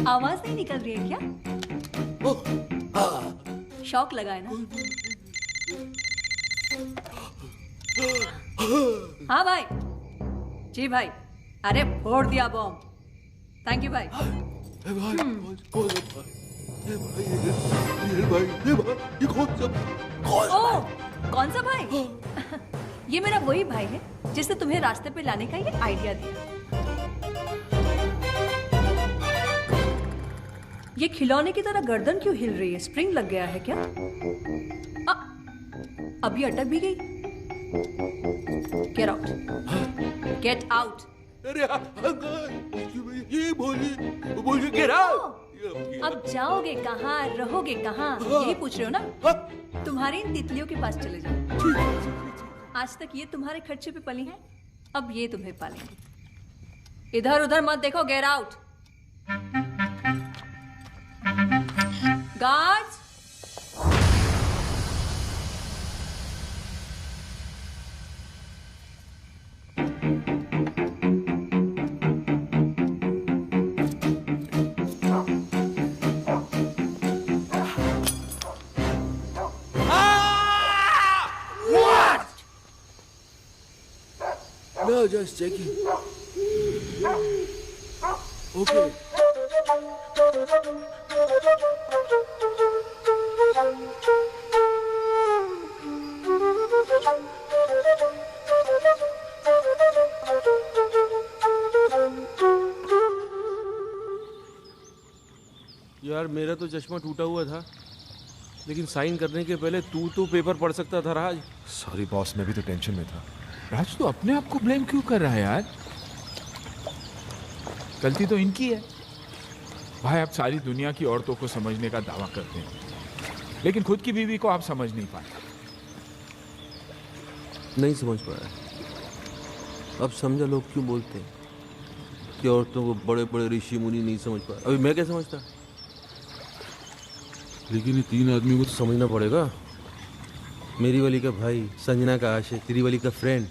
आवाज नहीं निकल रही है क्या? शॉक लगा है ना? हाँ भाई। जी भाई। अरे फोड़ दिया बॉम्ब। थैंक यू भाई। कौन सा भाई? ये मेरा वही भाई है जिसने तुम्हें रास्ते पे लाने का ये आइडिया दिया। ये खिलौने की तरह गर्दन क्यों हिल रही है? स्प्रिंग लग गया है क्या? अभी अटक भी गई। Get out, get out. अरे ये बोलिए गेट आउट। अब जाओगे कहाँ, रहोगे कहाँ, यही पूछ रहे हो ना? तुम्हारी इन तितलियों के पास चले जाओ। आज तक ये तुम्हारे खर्चे पे पली हैं, अब ये तुम्हें पालेंगे। इधर उधर मत देखो, get out. Guards, just checking. Okay. यार मेरा तो चश्मा टूटा हुआ था, लेकिन साइन करने के पहले तू तो पेपर पढ़ सकता था राज। सॉरी बॉस, मैं भी तो टेंशन में था। राज तू अपने आप को ब्लेम क्यों कर रहा है यार? गलती तो इनकी है। भाई आप सारी दुनिया की औरतों को समझने का दावा करते हैं, लेकिन खुद की बीवी को आप समझ नहीं पाते। नहीं समझ पाया। अब समझा लोग क्यों बोलते हैं कि औरतों को बड़े बड़े ऋषि मुनि नहीं समझ पाया। अभी मैं क्या समझता, लेकिन ये तीन आदमी को तो समझना पड़ेगा। मेरी वाली का भाई, संजना का आशिक, तेरी वाली का फ्रेंड।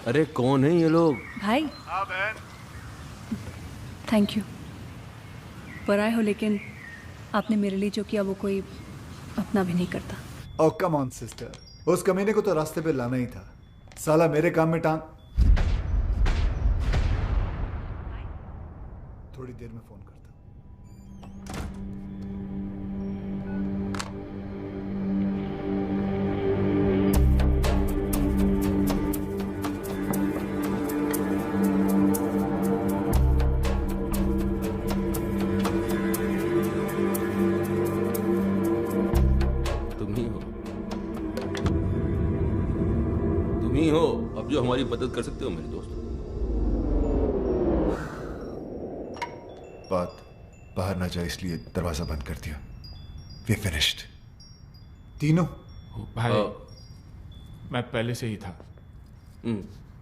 अरे कौन है ये लोग? भाई। हाँ बहन। Thank you. पराए हो, लेकिन आपने मेरे लिए जो किया वो कोई अपना भी नहीं करता। ओह कम ऑन सिस्टर, उस कमीने को तो रास्ते पे लाना ही था। साला मेरे काम में टांग। थोड़ी देर में फोन करता। जो हमारी मदद कर सकते हो मेरे दोस्त। बात बाहर ना जाए इसलिए दरवाजा बंद कर दिया। We finished। तीनों? भाई मैं पहले से ही था।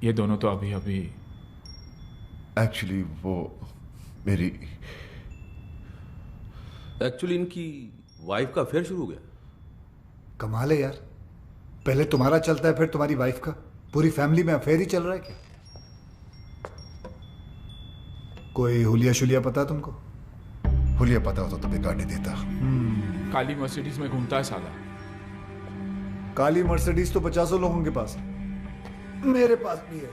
ये दोनों तो अभी अभी। एक्चुअली वो मेरी इनकी वाइफ का अफेयर शुरू हो गया। कमाल है यार, पहले तुम्हारा चलता है फिर तुम्हारी वाइफ का। पूरी फैमिली में अफेयर ही चल रहा है क्या? कोई हुलिया शुलिया पता है तुमको? हुलिया पता होता तो बेकार नहीं देता। काली मर्सिडीज में घूमता है साला। काली मर्सिडीज तो 50 लोगों के पास है, मेरे पास भी है।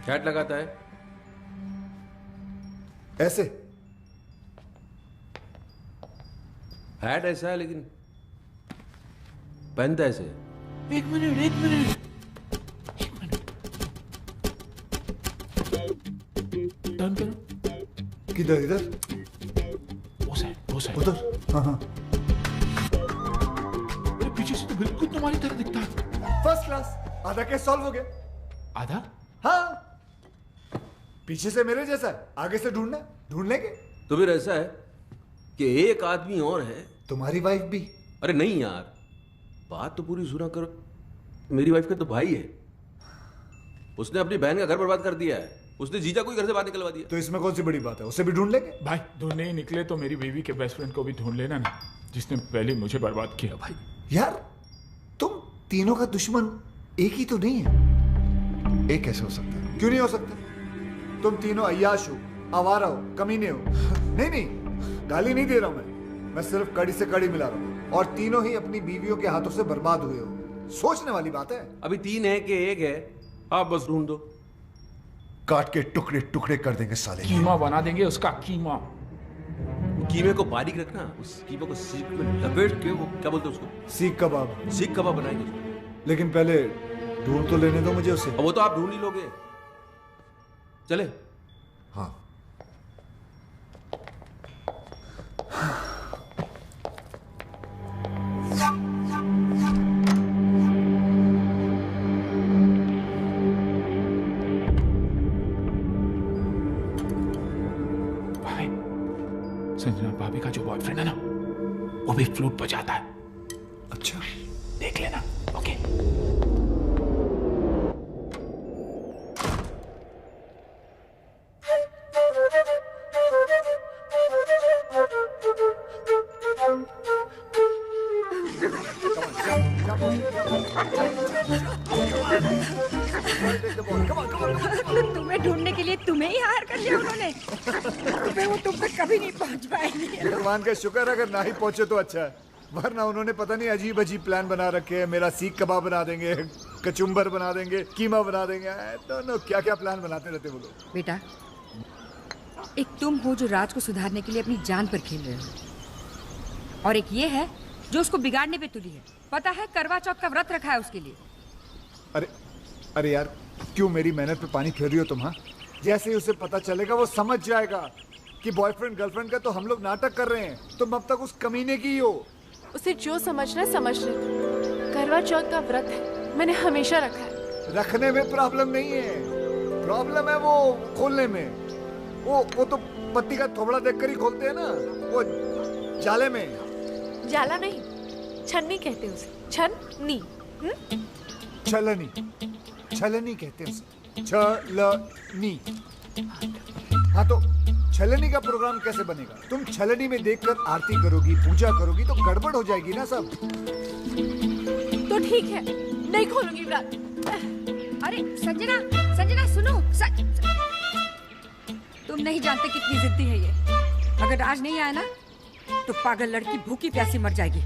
हैट लगाता है ऐसे। हैट ऐसा है लेकिन पहनता ऐसे। एक मिनट टर्न करो। किधर? इधर? वो साइड उधर। हाँ। अरे पीछे से तो बिल्कुल तुम्हारी तरह दिखता है। First class. आधा केस सॉल्व हो गया। आधा? हाँ, पीछे से मेरे जैसा है, आगे से ढूंढ लेंगे। तो फिर ऐसा है कि एक आदमी और है। तुम्हारी वाइफ भी? अरे नहीं यार, बात तो पूरी सुना करो। मेरी वाइफ का तो भाई है, उसने अपनी बहन का घर बर्बाद कर दिया है। उसने जीजा को ही घर से बाहर निकलवा दिया। तो इसमें कौन सी बड़ी बात है? उसे भी ढूंढ लेंगे। भाई ढूंढने ही निकले तो मेरी बीवी के बेस्ट फ्रेंड को भी ढूंढ लेना ना, जिसने पहले मुझे बर्बाद किया। भाई यार तुम तीनों का दुश्मन एक ही तो नहीं है। एक कैसे हो सकता है? क्यों नहीं हो सकता? तुम तीनों अय्याश हो, आवारा हो, कमीने हो। नहीं, गाली नहीं दे रहा हूं मैं सिर्फ कड़ी से कड़ी मिला रहा हूं। और तीनों ही अपनी बीवियों के हाथों से बर्बाद हुए हो। सोचने वाली बात है। अभी 3 है कि 1 है, आप बस ढूंढ दो। काट के टुकड़े टुकड़े कर देंगे साले। कीमा बना देंगे उसका। कीमे को बारीक रखना, उस कीमे को सीख में लपेट के, वो क्या बोलते हैं उसको? सीख कबाब बनाएंगे। लेकिन पहले ढूंढ तो लेने दो मुझे उसे। वो तो आप ढूंढ ही लोगे। चले? हाँ। संजना भाभी का जो बॉयफ्रेंड है ना, वो भी फ्लूट बजाता है। अच्छा, देख लेना। ओके। तुम्हें ढूंढने के लिए तुम्हें ही हायर कर लिया उन्होंने। वो तुम तक कभी नहीं पहुंच पाएंगे। भगवान का शुक्र, अगर ना ही पहुंचे तो अच्छा है, वरना उन्होंने पता नहीं अजीब अजीब प्लान बना रखे हैं। मेरा सीख कबाब बना देंगे। कचुम्बर बना देंगे, कीमा बना देंगे, दोनों क्या क्या प्लान बनाते रहते वो लोग। बेटा, एक तुम हो जो राज को सुधारने के लिए अपनी जान पर खेल रहे हो, और एक ये है जो उसको बिगाड़ने पे तुली है। पता है करवा चौथ का व्रत रखा है उसके लिए। अरे यार, क्यों मेरी मेहनत पे पानी फेर रही हो तुम? हाँ, जैसे ही उसे पता चलेगा वो समझ जाएगा कि बॉयफ्रेंड गर्लफ्रेंड का तो हम लोग नाटक कर रहे हैं, तुम अब तक उस कमीने की ही हो। उसे जो समझना है समझ ले। करवा चौथ का व्रत है, मैंने हमेशा रखा है। रखने में प्रॉब्लम नहीं है, प्रॉब्लम है वो खोलने में। वो तो पत्ती का थोबड़ा देखकर ही खोलते हैं ना, वो जाले में। जाला नहीं, छन्नी कहते हैं उसे। छन्नी। छलनी, छलनी कहते हैं उसे। छलनी। हाँ, तो छलनी का प्रोग्राम कैसे बनेगा? तुम छलनी में देखकर आरती करोगी, पूजा करोगी तो गड़बड़ हो जाएगी ना सब। तो ठीक है, नहीं खोलूंगी व्रत। अरे संजना सुनो। तुम नहीं जानते कितनी जिद्दी है ये। अगर आज नहीं आया ना तो पागल लड़की भूखी प्यासी मर जाएगी।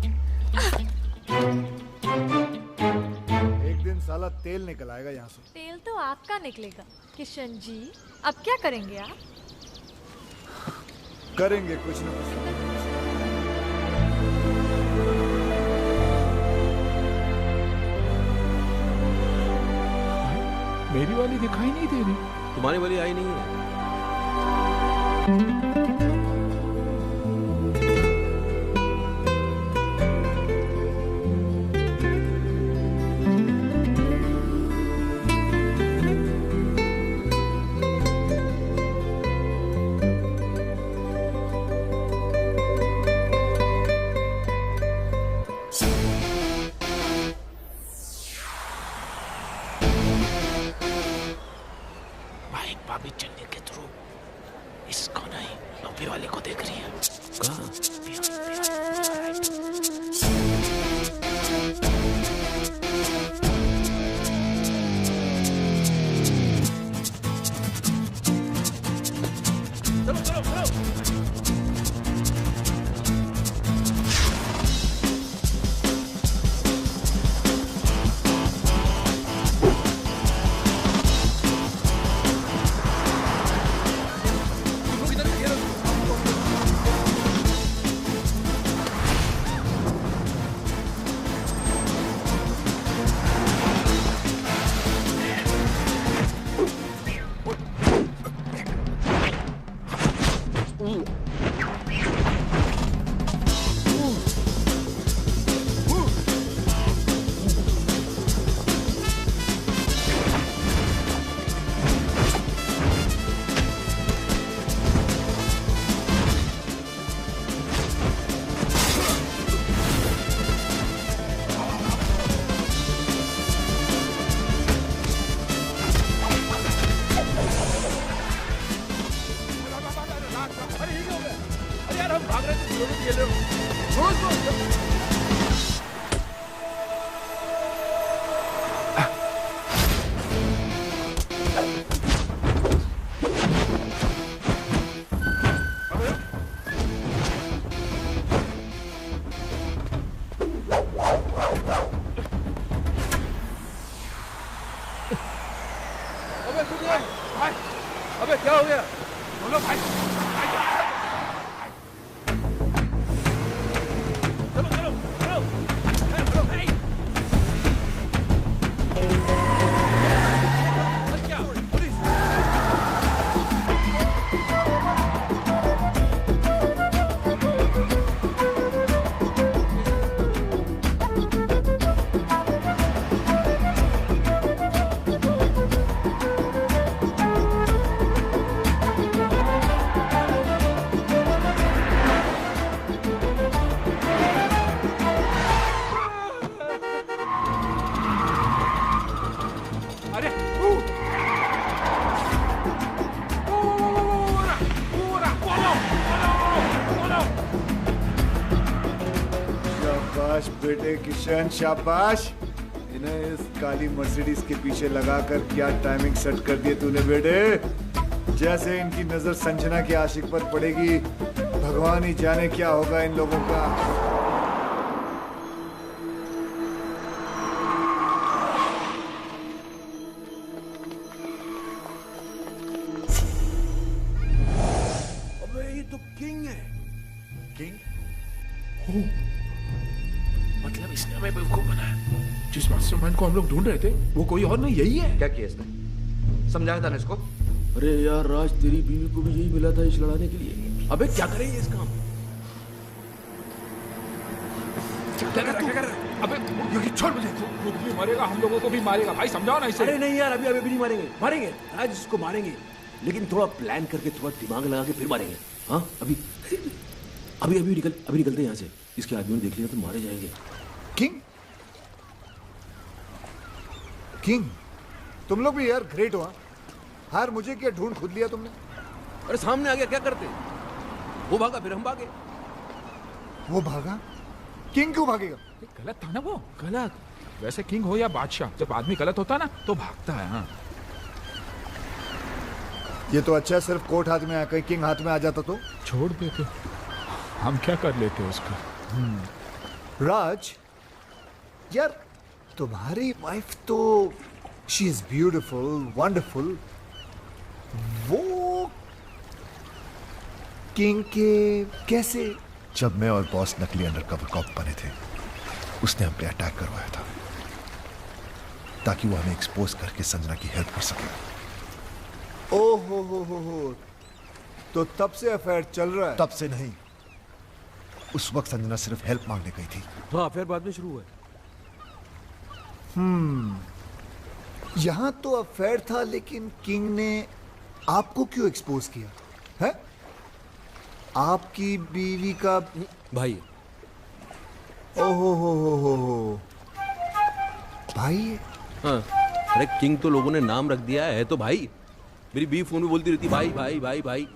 एक दिन साला तेल निकल आएगा यहाँ से। तेल तो आपका निकलेगा किशन जी। अब क्या करेंगे आप? करेंगे कुछ ना कुछ। मेरी वाली दिखाई नहीं दे रही। तुम्हारी वाली आई नहीं है। भाभी चलने के थ्रू इसको नहीं, लॉबी वाले को देख रही है। कहाँ? अबे क्या हो गया? बोलो भाई। शाबाश बेटे किशन, शाबाश। इन्हें इस काली मर्सिडीज के पीछे लगाकर क्या टाइमिंग सेट कर दिए तूने बेटे। जैसे इनकी नजर संजना के आशिक पर पड़ेगी, भगवान ही जाने क्या होगा इन लोगों का। हमें बेवकूफ बनाया। जिस मास्टरमाइंड को हम लोग ढूंढ रहे थे वो कोई और नहीं, यही है। क्या किया इसने? समझाया था ना इसको? अरे यार राज, तेरी बीवी को भी यही मिला था इस लड़ाने के लिए। अबे क्या करेंगे इस काम? अबे योगी छोड़ मुझे, खुद भी मरेगा, हम लोगों को भी मारेगा। भाई समझाओ ना इसे। अरे नहीं यार, अभी नहीं मारेंगे। मारेंगे राज, इसको मारेंगे, लेकिन थोड़ा प्लान करके, थोड़ा दिमाग लगा के फिर मारेंगे। हाँ अभी निकलते हैं यहाँ से। इसके आदमी ने देख लिया तो मारे जाएंगे। किंग तुम लोग भी यार ग्रेट हो। हार मुझे क्या ढूंढ खुद लिया तुमने? अरे सामने आ गया, क्या करते? वो भागा, फिर हम भागे। वो भागा? किंग क्यों भागेगा? गलत था ना वो। गलत वैसे किंग हो या बादशाह, जब आदमी गलत होता ना तो भागता है। हाँ ये तो अच्छा है, सिर्फ कोर्ट हाथ में आया, कहीं किंग हाथ में आ जाता तो छोड़ देते, हम क्या कर लेते उसका। राज यार, तुम्हारी वाइफ तो शी इज ब्यूटिफुल, वंडरफुल। वो किंग के कैसे? जब मैं और बॉस नकली अंडरकवर कॉप बने थे, उसने हम पे अटैक करवाया था ताकि वो हमें एक्सपोज करके संजना की हेल्प कर सके। ओ हो, तो तब से अफेयर चल रहा है? तब से नहीं, उस वक्त संजना सिर्फ हेल्प मांगने गई थी। हाँ फिर बाद में शुरू हुआ। यहां तो अफेयर था, लेकिन किंग ने आपको क्यों एक्सपोज किया है? आपकी बीवी का भाई। ओहो हो भाई है? हाँ अरे किंग तो लोगों ने नाम रख दिया है तो भाई। मेरी बीवी फोन में बोलती रहती भाई भाई भाई भाई।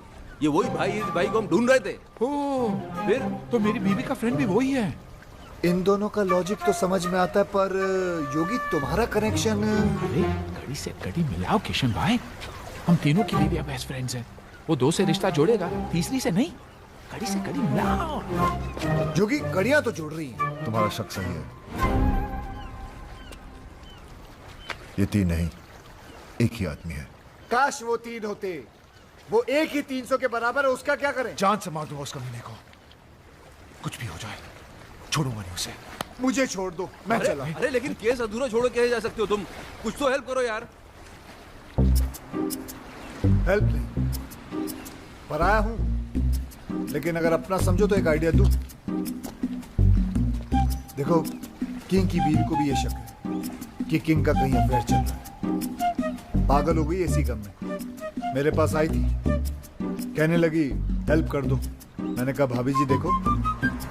ये वही भाई, इस भाई को हम ढूंढ रहे थे। फिर तो मेरी बीवी का फ्रेंड भी वही है। इन दोनों का लॉजिक तो समझ में आता है, पर योगी तुम्हारा कनेक्शन। अरे कड़ी से कड़ी मिलाओ किशन भाई, हम तीनों की बीवी बेस्ट फ्रेंड्स हैं। वो दो से रिश्ता जोड़ेगा, तीसरी से नहीं। कड़ी से कड़ी मिलाओ। योगी कड़ियां तो जोड़ रही हैं। तुम्हारा शक सही है, ये तीन नहीं, एक ही आदमी है। काश वो तीन होते, वो एक ही 300 के बराबर है, उसका क्या करें? जान से मार दूंगा उस कमीने को, कुछ भी हो जाए छोड़ूंगा नहीं उसे। मुझे छोड़ दो, मैं चला। अरे लेकिन केस अधूरा छोड़ो कैसे जा सकते हो तुम? कुछ तो हेल्प करो यार। हेल्प नहीं, पर आया हूं, लेकिन अगर अपना समझो तो एक आइडिया दूं। देखो, किंग की बीवी को भी ये शक है कि किंग का कहीं अफेयर चल रहा है। पागल हो गई इसी गम में, मेरे पास आई थी, कहने लगी हेल्प कर दो। मैंने कहा भाभी जी देखो,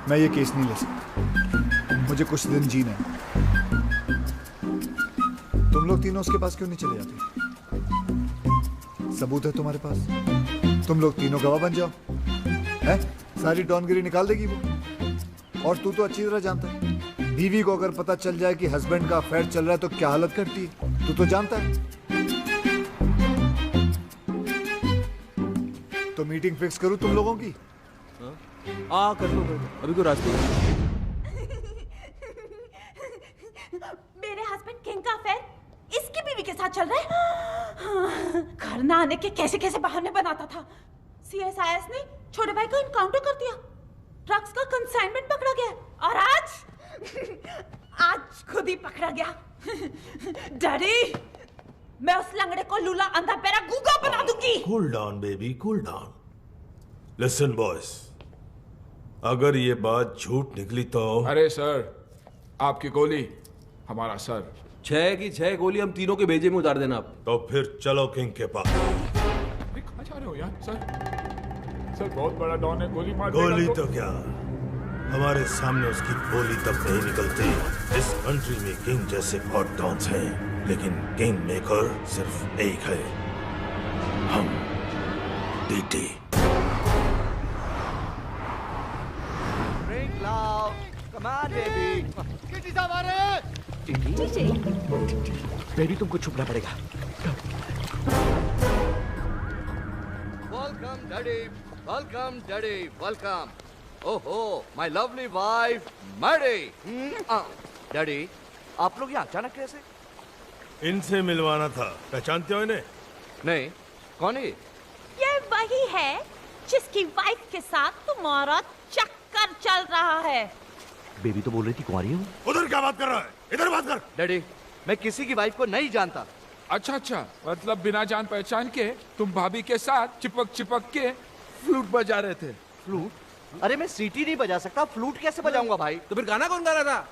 मैं ये केस नहीं ले सकता, मुझे कुछ दिन जीना है। तुम लोग तीनों उसके पास क्यों नहीं चले जाते? सबूत है तुम्हारे पास, तुम लोग तीनों गवाह बन जाओ। है? सारी डॉनगिरी निकाल देगी वो। और तू तो अच्छी तरह जानता है, बीवी को अगर पता चल जाए कि हस्बैंड का अफेयर चल रहा है तो क्या हालत करती है, तू तो जानता है। तो मीटिंग फिक्स करूं तुम लोगों की? कर लो, अभी कोई रास्ते। मेरे हस्बैंड किंग का अफेयर इसकी बीवी के साथ चल रहा है। घर ना आने के कैसे कैसे बहाने बनाता था। सीएसआईएस ने छोटे भाई को इनकाउंटर कर दिया, ड्रग्स का कंसाइनमेंट पकड़ा गया, और आज खुद ही पकड़ा गया। डैडी, मैं उस लंगड़े को लूला अंधा पैरा गूंगा बना दूंगी। Cool down baby, cool down. Listen boys, अगर ये बात झूठ निकली तो। अरे सर, आपकी गोली हमारा सर। 6 की 6 गोली हम तीनों के भेजे में उतार देना आप। तो फिर चलो किंग के पास। कहाँ जा रहे हो यार? सर बहुत बड़ा डॉन है, गोली मार देगा। गोली तो क्या, हमारे सामने उसकी गोली तक नहीं निकलती। इस कंट्री में किंग जैसे बहुत डॉन्स हैं, लेकिन किंग मेकर सिर्फ एक है, हम। TT. Come on, baby. Kitty साहब आ रहे हैं। बेबी तुमको छुपना पड़ेगा। Welcome, Daddy. Welcome, Daddy. Welcome. ओहो, my lovely wife, Mary. Daddy, आप लोग यहाँ अचानक कैसे? इनसे मिलवाना था, पहचानते हो इन्हें? नहीं, कौन है ये वही है जिसकी वाइफ के साथ तुम्हारा चक्कर चल रहा है। बेबी तो बोल रही थी कुंवारी हूँ। उधर क्या बात कर रहा है? इधर बात कर। डैडी, मैं किसी की वाइफ को नहीं जानता। अच्छा, मतलब बिना जान पहचान के तुम भाभी के साथ चिपक के फ्लूट बजा रहे थे। फ्लूट? अरे मैं सीटी नहीं बजा सकता, फ्लूट कैसे बजाऊंगा भाई? तो फिर गाना कौन गा रहा था?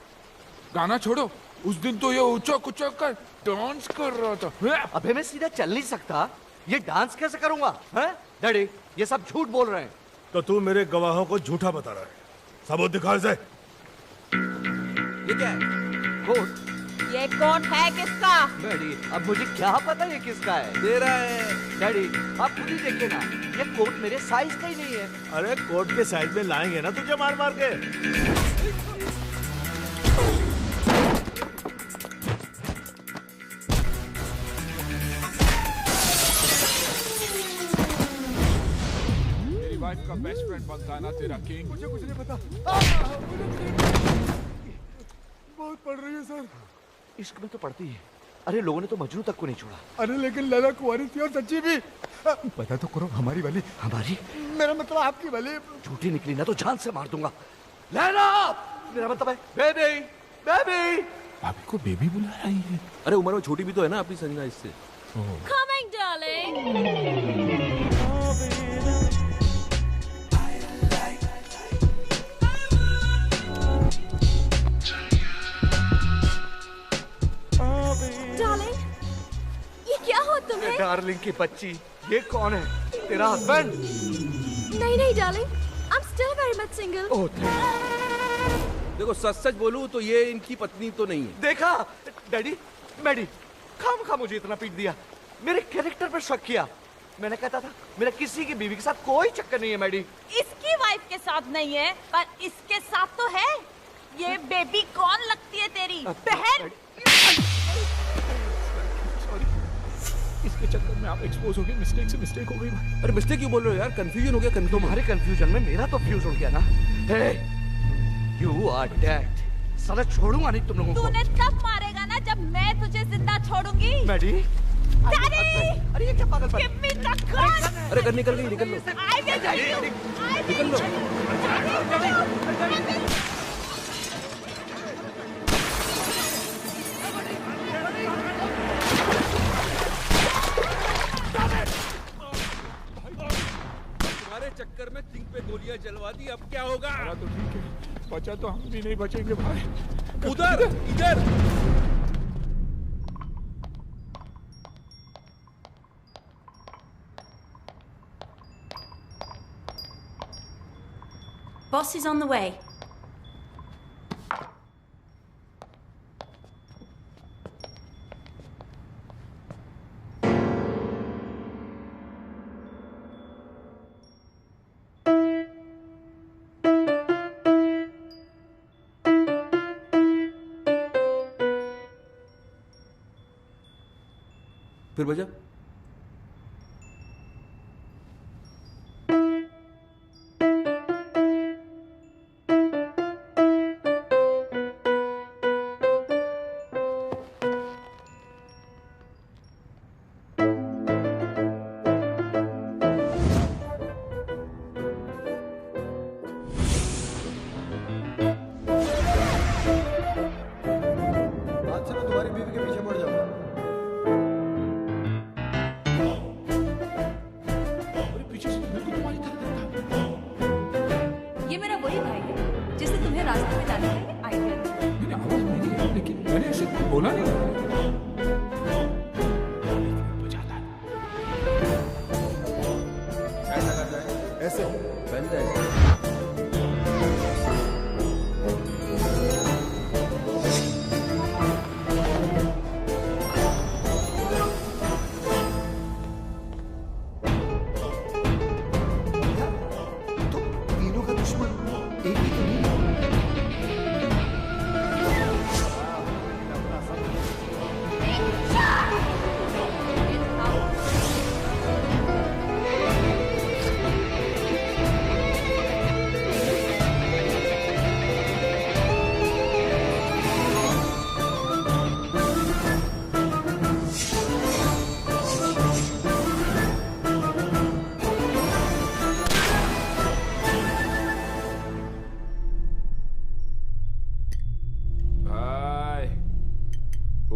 गाना छोड़ो, उस दिन तो ये उचक कर डांस कर रहा था। अबे मैं सीधा चल नहीं सकता, ये डांस कैसे करूंगा? डैडी, ये सब झूठ बोल रहे हैं। तो तू मेरे गवाहों को झूठा बता रहा है। सबूत दिखा इसे। ये क्या है? कोट? ये कोट है किसका? डैडी, अब मुझे क्या पता ये किसका है? तेरा है। डैडी, आप खुद ही देखिए ना, ये कोट मेरे साइज का ही नहीं है। अरे कोट के साइज में लाएंगे ना तुझे मार मार के। मेरी वाइफ का बेस्ट फ्रेंड बनता है ना तेरा किंग। मुझे कुछ नहीं पता। बहुत पड़ रही है सर। इश्क में तो पड़ती है। अरे लोगों ने तो मजनू तक को नहीं छोड़ा। अरे लेकिन लैला कुंवारी थी और सच्ची भी। पता तो करो, हमारी वाली। हमारी? मेरा मतलब आपकी वाली। झूठी निकली ना तो जान से मार दूंगा। लैला, मेरा मतलब है बेबी। बेबी, भाभी को बेबी बुला रही है। अरे उम्र में छोटी भी तो है ना अपनी संजना इससे। Coming, darling. डार्लिंग, ये क्या हो तुम्हें? डार्लिंग की बच्ची, ये कौन है? तेरा हस्बैंड? नहीं darling, I'm still very much single. देखो सच बोलूं तो ये इनकी पत्नी तो नहीं है। देखा डैडी, मैडी खामखा मुझे इतना पीट दिया, मेरे कैरेक्टर पर शक किया। मैंने कहता था मेरा किसी की बीवी के साथ कोई चक्कर नहीं है। मैडी, इसकी वाइफ के साथ नहीं है, पर इसके साथ तो है। ये बेबी कौन लगती है तेरी बहन? इसके चक्कर में आप एक्सपोज हो गए। मिस्टेक हो गई भाई। अरे मिस्टेक क्यों बोल रहे हो यार? कंफ्यूजन हो गया। तुम्हारे कंफ्यूजन में मेरा तो फ्यूज उड़ गया ना। हे, यू आर डेड। साला छोड़ूंगा नहीं तुम लोगों को। तूने तब मारेगा ना जब मैं तुझे जिंदा छोड़ूंगी। मैडी, अरे ये क्या पागलपन? Give me the gun! अरे गन निकल गई, निकल लो। I will kill you! निकल लो। तुम्हारे चक्कर में थिंक पे गोलियां जलवा दी, अब क्या होगा? तो ठीक है, बचा तो हम भी नहीं बचेंगे भाई। उधर, इधर। Boss is on the way. फिर बजा।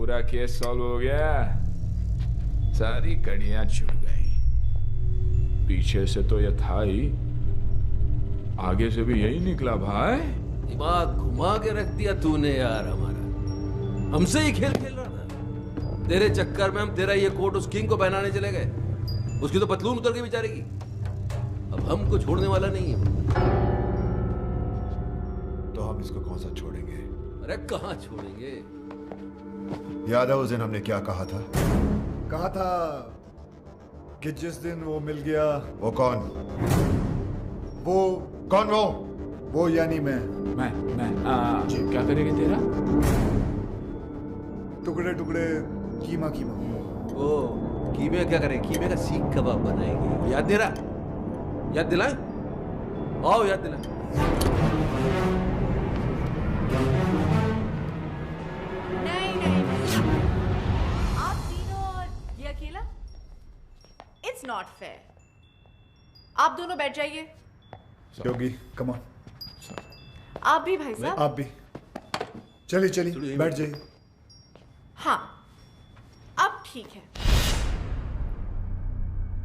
पूरा केस सॉल्व हो गया, सारी कड़ियां छूट गई। पीछे से तो ये था ही, आगे से भी यही निकला भाई। दिमाग घुमा के रख दिया तूने यार हमारा। हमसे ही खेल खेल रहा था। तेरे चक्कर में हम तेरा ये कोट उस किंग को पहनाने चले गए। उसकी तो पतलून उतर गई बेचारे की। अब हमको छोड़ने वाला नहीं है। तो हम इसको कौन सा छोड़ेंगे? अरे कहाँ छोड़ेंगे? याद है उस दिन हमने क्या कहा था? कहा था कि जिस दिन वो मिल गया। वो कौन? वो कौन? वो यानी मैं क्या करेंगे तेरा? टुकड़े टुकड़े कीमा कीमा। ओ कीमे क्या करें? कीमे का सीख कबाब बनाएंगे। याद दे रहा? याद दिलाए? आओ याद दिलाए। नहीं आप तीनों और ये अकेला, इट्स नॉट फेयर। आप दोनों बैठ जाइए। योगी कम ऑन। आप भी भाई साहब। आप भी चलिए चलिए बैठ जाइए। हाँ अब ठीक है,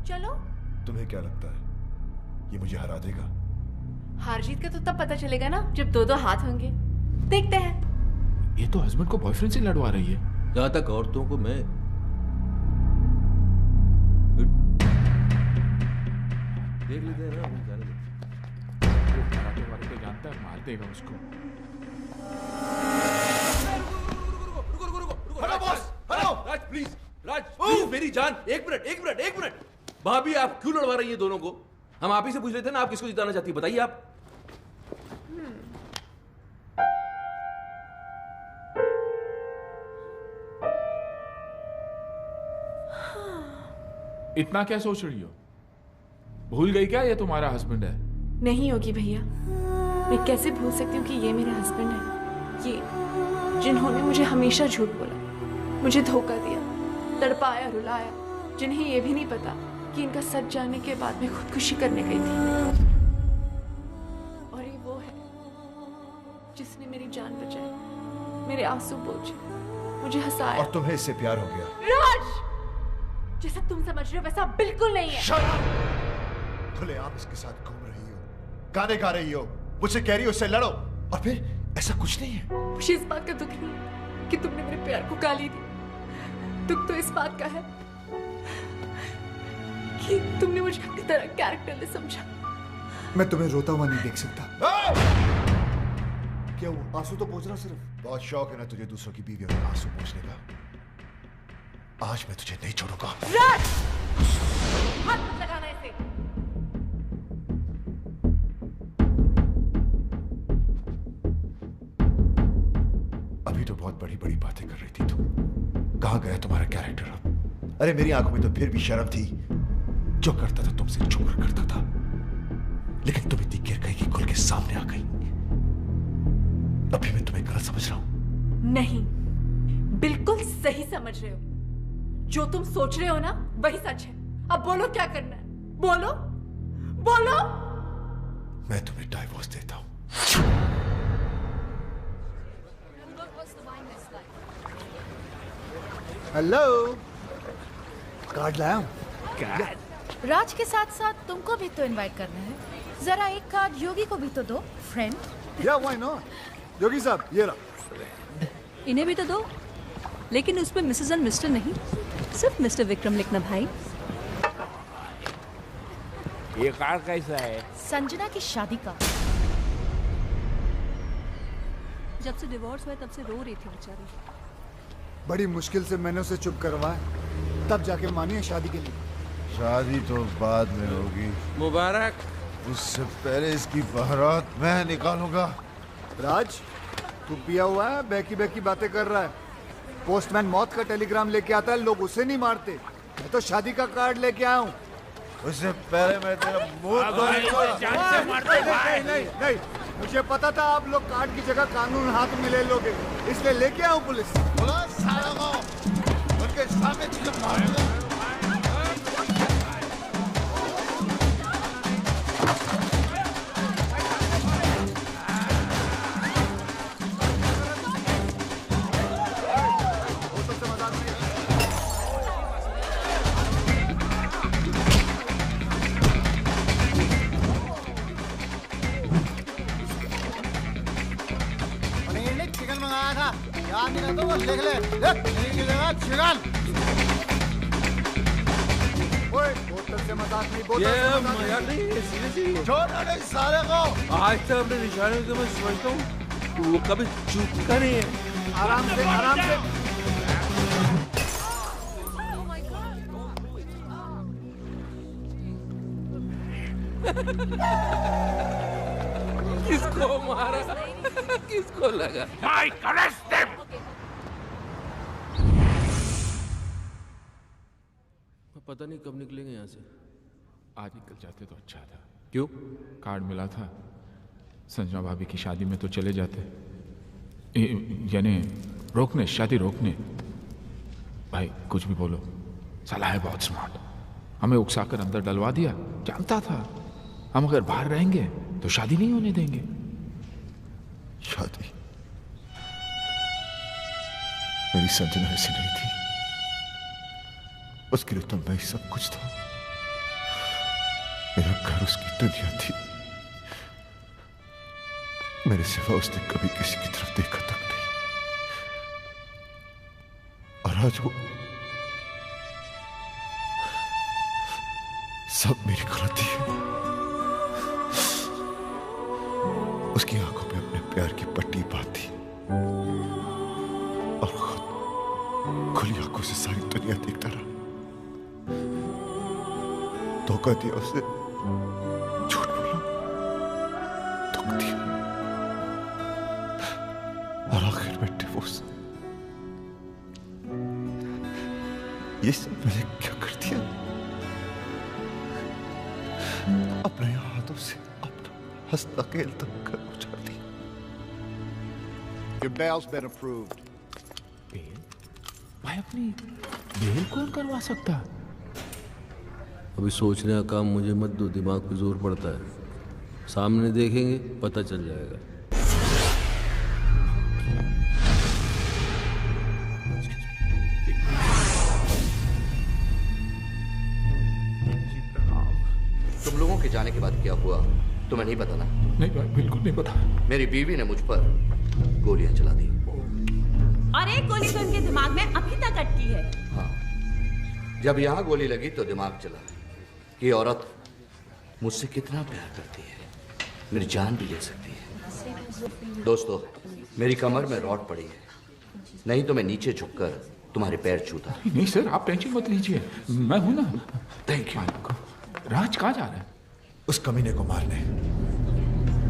चलो। तुम्हें क्या लगता है ये मुझे हरा देगा? हार जीत का तो तब पता चलेगा ना जब दो दो हाथ होंगे। देखते हैं। ये तो हस्बैंड को बॉयफ्रेंड से लड़वा रही है। जहां तक औरतों को मैं देख लेते हैं ना, जाने दो। कराटे वाले तो जानता है, मार देगा उसको। Hello boss, hello Raj please, Raj please मेरी जान, एक मिनट। भाभी आप क्यों लड़वा रही है दोनों को? हम आप ही से पूछ लेते हैं ना, आप किसको जिताना चाहती है बताइए आप। इतना क्या सोच रही हो? भूल गई क्या ये तुम्हारा हस्बैंड है? नहीं होगी भैया, मैं कैसे भूल सकती हूँ कि ये मेरा हस्बैंड है। ये जिन्होंने मुझे हमेशा झूठ बोला, मुझे धोखा दिया, तड़पाया रुलाया, जिन्हें ये भी नहीं पता कि इनका सच जानने के बाद मैं खुदकुशी करने गई थी। और ये वो है जिसने मेरी जान बचाई, मेरे आंसू पोंछे, मुझे हंसाया। और तुम्हें इससे प्यार हो गया? राज, जैसा तुम समझ रहे हो वैसा बिल्कुल नहीं है। खुले आप इसके साथ घूम रही हो, गाने गा रही हो, मुझसे कह रही हो उससे लड़ो, और फिर ऐसा कुछ नहीं है। मुझे इस बात का दुख नहीं है कि तुमने मेरे प्यार को गाली दी। दुख तो इस बात का है कि तुमने मुझे अपनी तरह कैरेक्टरलेस समझा। मैं तुम्हें रोता हुआ नहीं देख सकता। क्या वो आंसू तो पोंछ रहा सिर्फ। बहुत शौक है ना तुझे दूसरों की बीवियों में आंसू पोंछने का। आज मैं तुझे नहीं छोड़ूंगा। राज, हाथ मत लगाना इसे। अभी तो बहुत बड़ी बड़ी बातें कर रही थी तुम। कहां गया तुम्हारा कैरेक्टर अब? अरे मेरी आंखों में तो फिर भी शर्म थी। जो करता था तुमसे छुपकर करता था, लेकिन तुम इतनी गिर गई कि खुल के सामने आ गई। अभी मैं तुम्हें गलत समझ रहा हूं? नहीं, बिल्कुल सही समझ रहे हो। जो तुम सोच रहे हो ना वही सच है। अब बोलो क्या करना है, बोलो बोलो। मैं तुम्हें डाइवोर्स देता हूं। हेलो, कार्ड लाया हूं। राज के साथ साथ तुमको भी तो इनवाइट करना है। जरा एक कार्ड योगी को भी तो दो, फ्रेंड। या व्हाई नॉट। योगी साहब ये रहा। इन्हें भी तो दो, लेकिन उस पे मिसेस एंड मिस्टर नहीं, सिर्फ मिस्टर विक्रम लिखना भाई। ये कार्ड कैसा है? संजना की शादी का। जब से डिवोर्स हुआ तब से रो रही थी बेचारी। बड़ी मुश्किल से मैंने उसे चुप करवाया, तब जाके मानी है शादी के लिए। शादी तो बाद में होगी। मुबारक। उससे पहले इसकी बारात मैं निकालूंगा। राज, तू पिया हुआ है, बहकी बहकी बातें कर रहा है। पोस्टमैन मौत का टेलीग्राम लेके आता है, लोग उसे नहीं मारते। मैं तो शादी का कार्ड लेके आया हूँ। उससे पहले मैं तेरा मुंह नहीं, मुझे पता था आप लोग कार्ड की जगह कानून हाथ में ले लोगे, इसलिए लेके आऊँ पुलिस। उनके सामने चीज़ मारूंगा। को लिख ले, नहीं लिखेगा चिकन। ओए बोतल से मजाक नहीं, बोतल से मजाक नहीं, सीरियसली छोड़ दे सारे को। आज तक अपने निशाने को मैं समझता हूँ वो कभी चूकता नहीं है। आराम से, आराम से। किसको मारा? किसको लगा? Mike, arrest them! पता नहीं कब निकलेंगे यहाँ से। आज निकल जाते तो अच्छा था। क्यों? कार्ड मिला था, संजना भाभी की शादी में तो चले जाते, यानी रोकने, शादी रोकने। भाई कुछ भी बोलो, साला है बहुत स्मार्ट, हमें उकसाकर अंदर डलवा दिया। जानता था हम अगर बाहर रहेंगे तो शादी नहीं होने देंगे। शादी? मेरी संजना ऐसी नहीं थी, उसके लिए तो मैं ही सब कुछ था। मेरा घर उसकी दुनिया थी, मेरे सिवा उसने कभी किसी की तरफ देखा तक नहीं। और आज वो सब मेरी गलती है। उसकी आंखों पे अपने प्यार की पट्टी बांधी और खुद खुली आंखों से सारी दुनिया देखता रहा। धोखा दिया उसे, झूठ बोला, दुख दिया, और आखिर में डिवोर्स। ये सब मैंने क्या कर दिया? अपने हाथों से अपना हंसता खेलता घर उजाड़ दिया। Your bail's been approved. Bail? भाई अपनी बेल कौन करवा सकता? अभी सोचने का काम मुझे मत दो, दिमाग पे जोर पड़ता है। सामने देखेंगे पता चल जाएगा। तुम लोगों के जाने के बाद क्या हुआ तुम्हें नहीं पता ना? नहीं भाई, बिल्कुल नहीं पता। मेरी बीवी ने मुझ पर गोलियां चला दी। और एक गोली तो उनके दिमाग में अभी तक अटकी है। हाँ, जब यहाँ गोली लगी तो दिमाग चला कि औरत मुझसे कितना प्यार करती है, मेरी जान भी ले सकती है। दोस्तों, मेरी कमर में रॉड पड़ी है, नहीं तो मैं नीचे झुककर तुम्हारे पैर छूता। नहीं सर, आप टेंशन मत लीजिए, मैं हूं ना। Thank you. राज कहाँ जा रहा है? उस कमीने को मारने,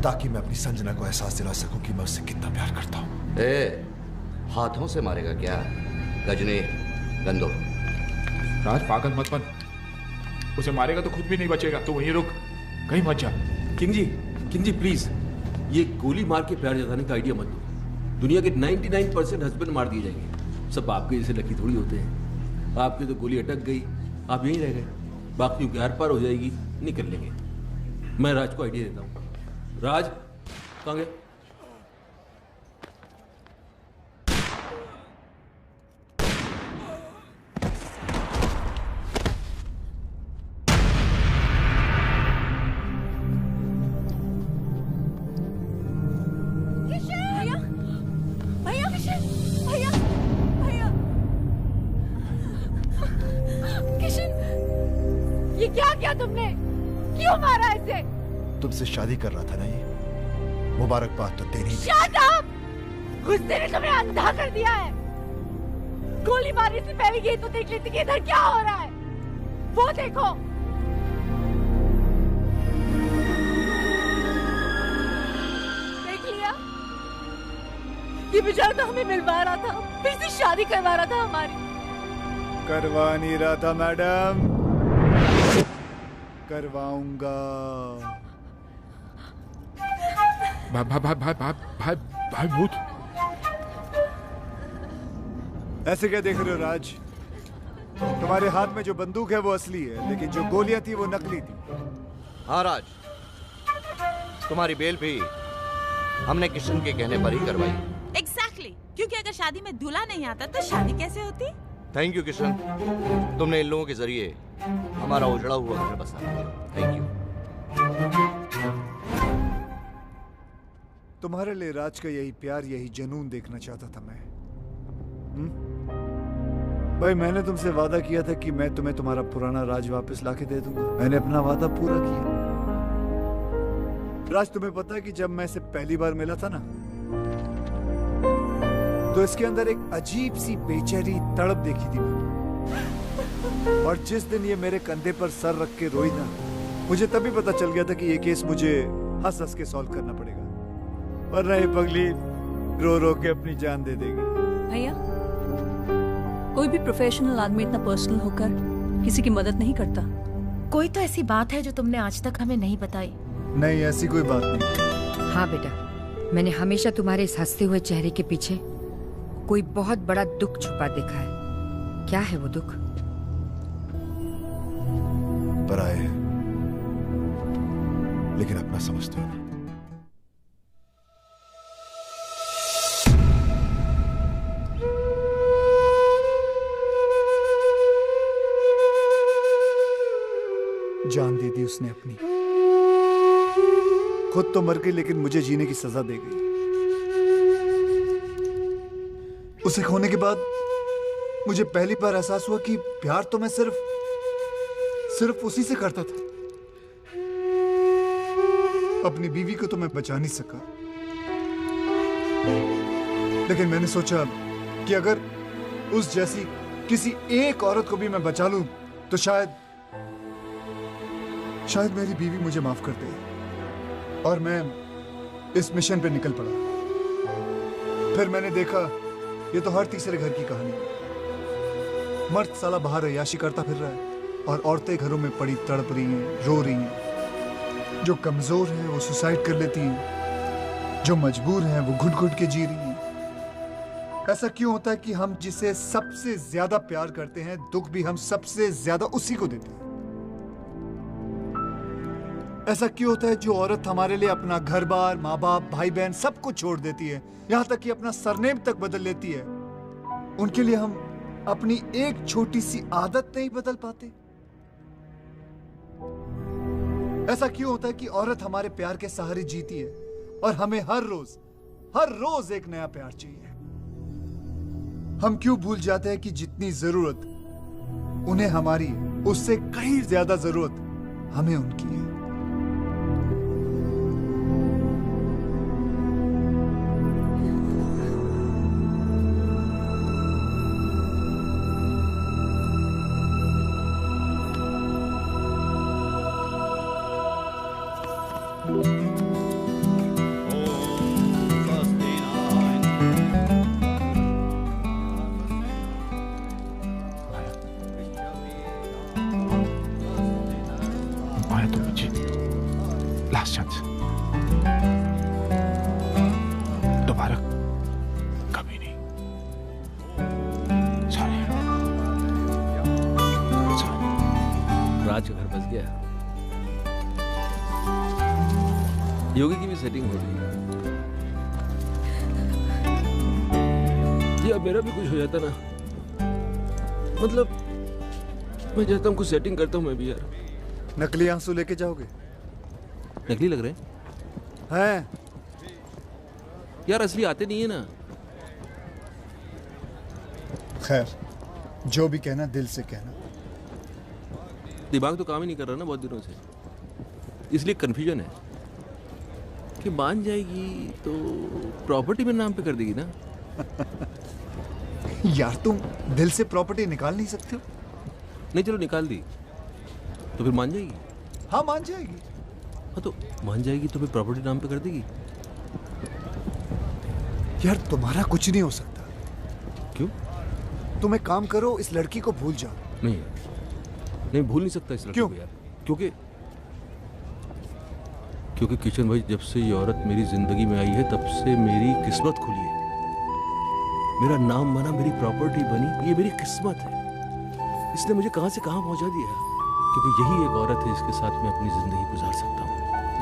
ताकि मैं अपनी संजना को एहसास दिला सकूं कि मैं उससे कितना प्यार करता हूं। ए, हाथों से मारेगा क्या? गजनी, गंदो। राज पागल मत बन, उसे मारेगा तो खुद भी नहीं बचेगा, तो वहीं रुक, कहीं मत जा। किंग जी प्लीज, ये गोली मार के प्यार जताने का आइडिया मत दो। दुनिया के 99% हस्बैंड मार दिए जाएंगे, सब आपके जैसे लकी थोड़ी होते हैं। आपकी तो गोली अटक गई, आप यहीं रह गए, बाकी की आर पार हो जाएगी, निकल लेंगे। मैं राज को आइडिया देता हूँ। राज कहाँ गए? तुमने क्यों मारा इसे? तुमसे शादी कर रहा था ना ये, मुबारकबाद तो देनी। Shut up! गुस्से ने तुम्हें अंधा कर दिया है। गोली मारने से पहले ये तो देख लेती कि इधर क्या हो रहा है। वो देखो, देख लिया? ये बेचारा तो हमें मिलवा रहा था, फिर से शादी करवा रहा था हमारी। करवा नहीं रहा था मैडम, करवाऊंगा। भाई भूत। ऐसे क्या देख रहे हो राज? तुम्हारे हाथ में जो बंदूक है वो असली है, लेकिन जो गोलियां थी वो नकली थी। हाँ राज, तुम्हारी बेल भी हमने किशन के कहने पर ही करवाई। Exactly, क्योंकि अगर शादी में दूल्हा नहीं आता तो शादी कैसे होती? थैंक यू किशन, तुमने इन लोगों के जरिए हमारा उजड़ा हुआ घर बसा दिया। Thank you. तुम्हारे लिए राज का यही प्यार, यही जुनून देखना चाहता था मैं। भाई मैंने तुमसे वादा किया था कि मैं तुम्हें तुम्हारा पुराना राज वापस लाके दे दूंगा। मैंने अपना वादा पूरा किया। राज, तुम्हें पता है कि जब मैं इसे पहली बार मिला था ना, तो इसके अंदर एक अजीब सी बेचैनी तड़प देखी थी मैंने। और जिस दिन ये मेरे कंधे पर सर रख के रोई ना, मुझे तभी पता चल गया था कि ये केस मुझे हंस हंस के सॉल्व करना पड़ेगा, वरना ये पगली रो रो के अपनी जान दे देगी। भैया, कोई भी प्रोफेशनल आदमी इतना पर्सनल होकर किसी की मदद नहीं करता। कोई तो ऐसी बात है जो तुमने आज तक हमें नहीं बताई। नहीं, ऐसी कोई बात नहीं। हाँ बेटा, मैंने हमेशा तुम्हारे इस हंसते हुए चेहरे के पीछे कोई बहुत बड़ा दुख छुपा देखा है। क्या है वो दुख? पराए है, लेकिन अपना समझते हो ना। जान दे दी उसने अपनी, खुद तो मर गई लेकिन मुझे जीने की सजा दे गई। उसे खोने के बाद मुझे पहली बार एहसास हुआ कि प्यार तो मैं सिर्फ उसी से करता था। अपनी बीवी को तो मैं बचा नहीं सका, लेकिन मैंने सोचा कि अगर उस जैसी किसी एक औरत को भी मैं बचा लूं तो शायद मेरी बीवी मुझे माफ कर दे। और मैं इस मिशन पे निकल पड़ा। फिर मैंने देखा ये तो हर तीसरे घर की कहानी है। मर्द साला बाहर अय्याशी करता फिर रहा है और औरतें घरों में पड़ी तड़प रही हैं, रो रही हैं। जो कमजोर हैं वो सुसाइड कर लेती हैं, जो मजबूर हैं वो घुट घुट के जी रही हैं। ऐसा क्यों होता है कि हम जिसे सबसे ज्यादा प्यार करते हैं, दुख भी हम सबसे ज्यादा उसी को देते हैं? ऐसा क्यों होता है जो औरत हमारे लिए अपना घर बार, माँ बाप, भाई बहन सब कुछ छोड़ देती है, यहां तक कि अपना सरनेम तक बदल लेती है, उनके लिए हम अपनी एक छोटी सी आदत नहीं बदल पाते? ऐसा क्यों होता है कि औरत हमारे प्यार के सहारे जीती है और हमें हर रोज एक नया प्यार चाहिए? हम क्यों भूल जाते हैं कि जितनी जरूरत उन्हें हमारी है, उससे कहीं ज्यादा जरूरत हमें उनकी है? लास्ट चांस, दोबारा कभी नहीं। सॉरी। राज का घर बस गया। योगी की भी सेटिंग हो रही है। या मेरा भी कुछ हो जाता ना, मतलब मैं चाहता हूँ कुछ सेटिंग करता हूँ मैं भी यार। नकली आंसू लेके जाओगे? नकली लग रहे हैं यार, असली आते नहीं है ना। खैर, जो भी कहना दिल से कहना। दिमाग तो काम ही नहीं कर रहा ना बहुत दिनों से, इसलिए कंफ्यूजन है कि मान जाएगी तो प्रॉपर्टी में नाम पे कर देगी ना। यार तुम दिल से प्रॉपर्टी निकाल नहीं सकते हो? नहीं चलो निकाल दी तो फिर मान जाएगी। हाँ मान जाएगी। हाँ तो मान जाएगी तो फिर प्रॉपर्टी नाम पे कर देगी। यार तुम्हारा कुछ नहीं हो सकता। क्यों? तुम एक काम करो, इस लड़की को भूल जाओ। नहीं भूल नहीं सकता इस लड़की को यार, क्योंकि किशन भाई, जब से ये औरत मेरी जिंदगी में आई है तब से मेरी किस्मत खुली है। मेरा नाम बना, मेरी प्रॉपर्टी बनी, ये मेरी किस्मत है। इसने मुझे कहां से कहां पहुंचा दिया, क्योंकि यही एक औरत है जिसके साथ मैं अपनी जिंदगी गुजार सकता हूँ।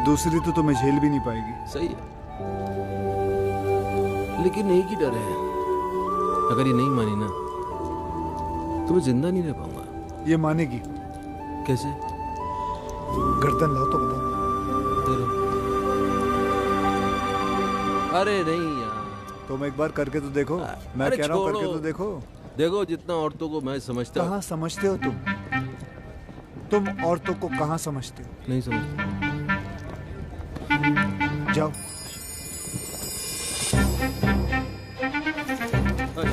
दूसरी तो तुम्हें झेल भी नहीं पाएगी। सही है, लेकिन एक ही डर है, अगर ये नहीं मानी ना तो मैं जिंदा नहीं रह पाऊंगा। ये मानेगी। कैसे? गर्दन लाओ तो बताओ। अरे नहीं यार, तुम एक बार करके तो देखो। मैं अरे कह रहा हूँ छोड़ो। करके तो देखो। देखो जितना औरतों को मैं समझता कहाँ समझते हो तुम औरतों को कहाँ समझते हो? नहीं समझता। जाओ।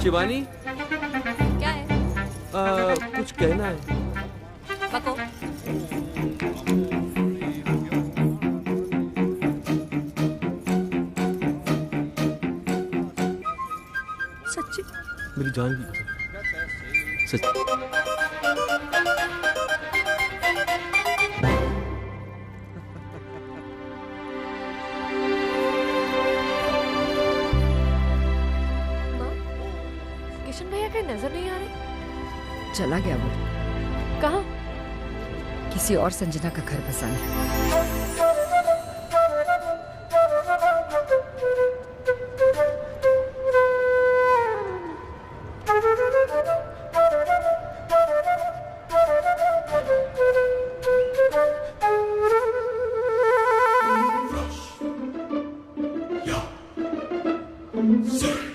शिवानी क्या है? कुछ कहना है। बको। सच्ची मेरी जान की कसम। सच्ची। किशन भैया कहीं नजर नहीं आ रहे। चला गया वो कहाँ? किसी और संजना का घर बसाने। Sir.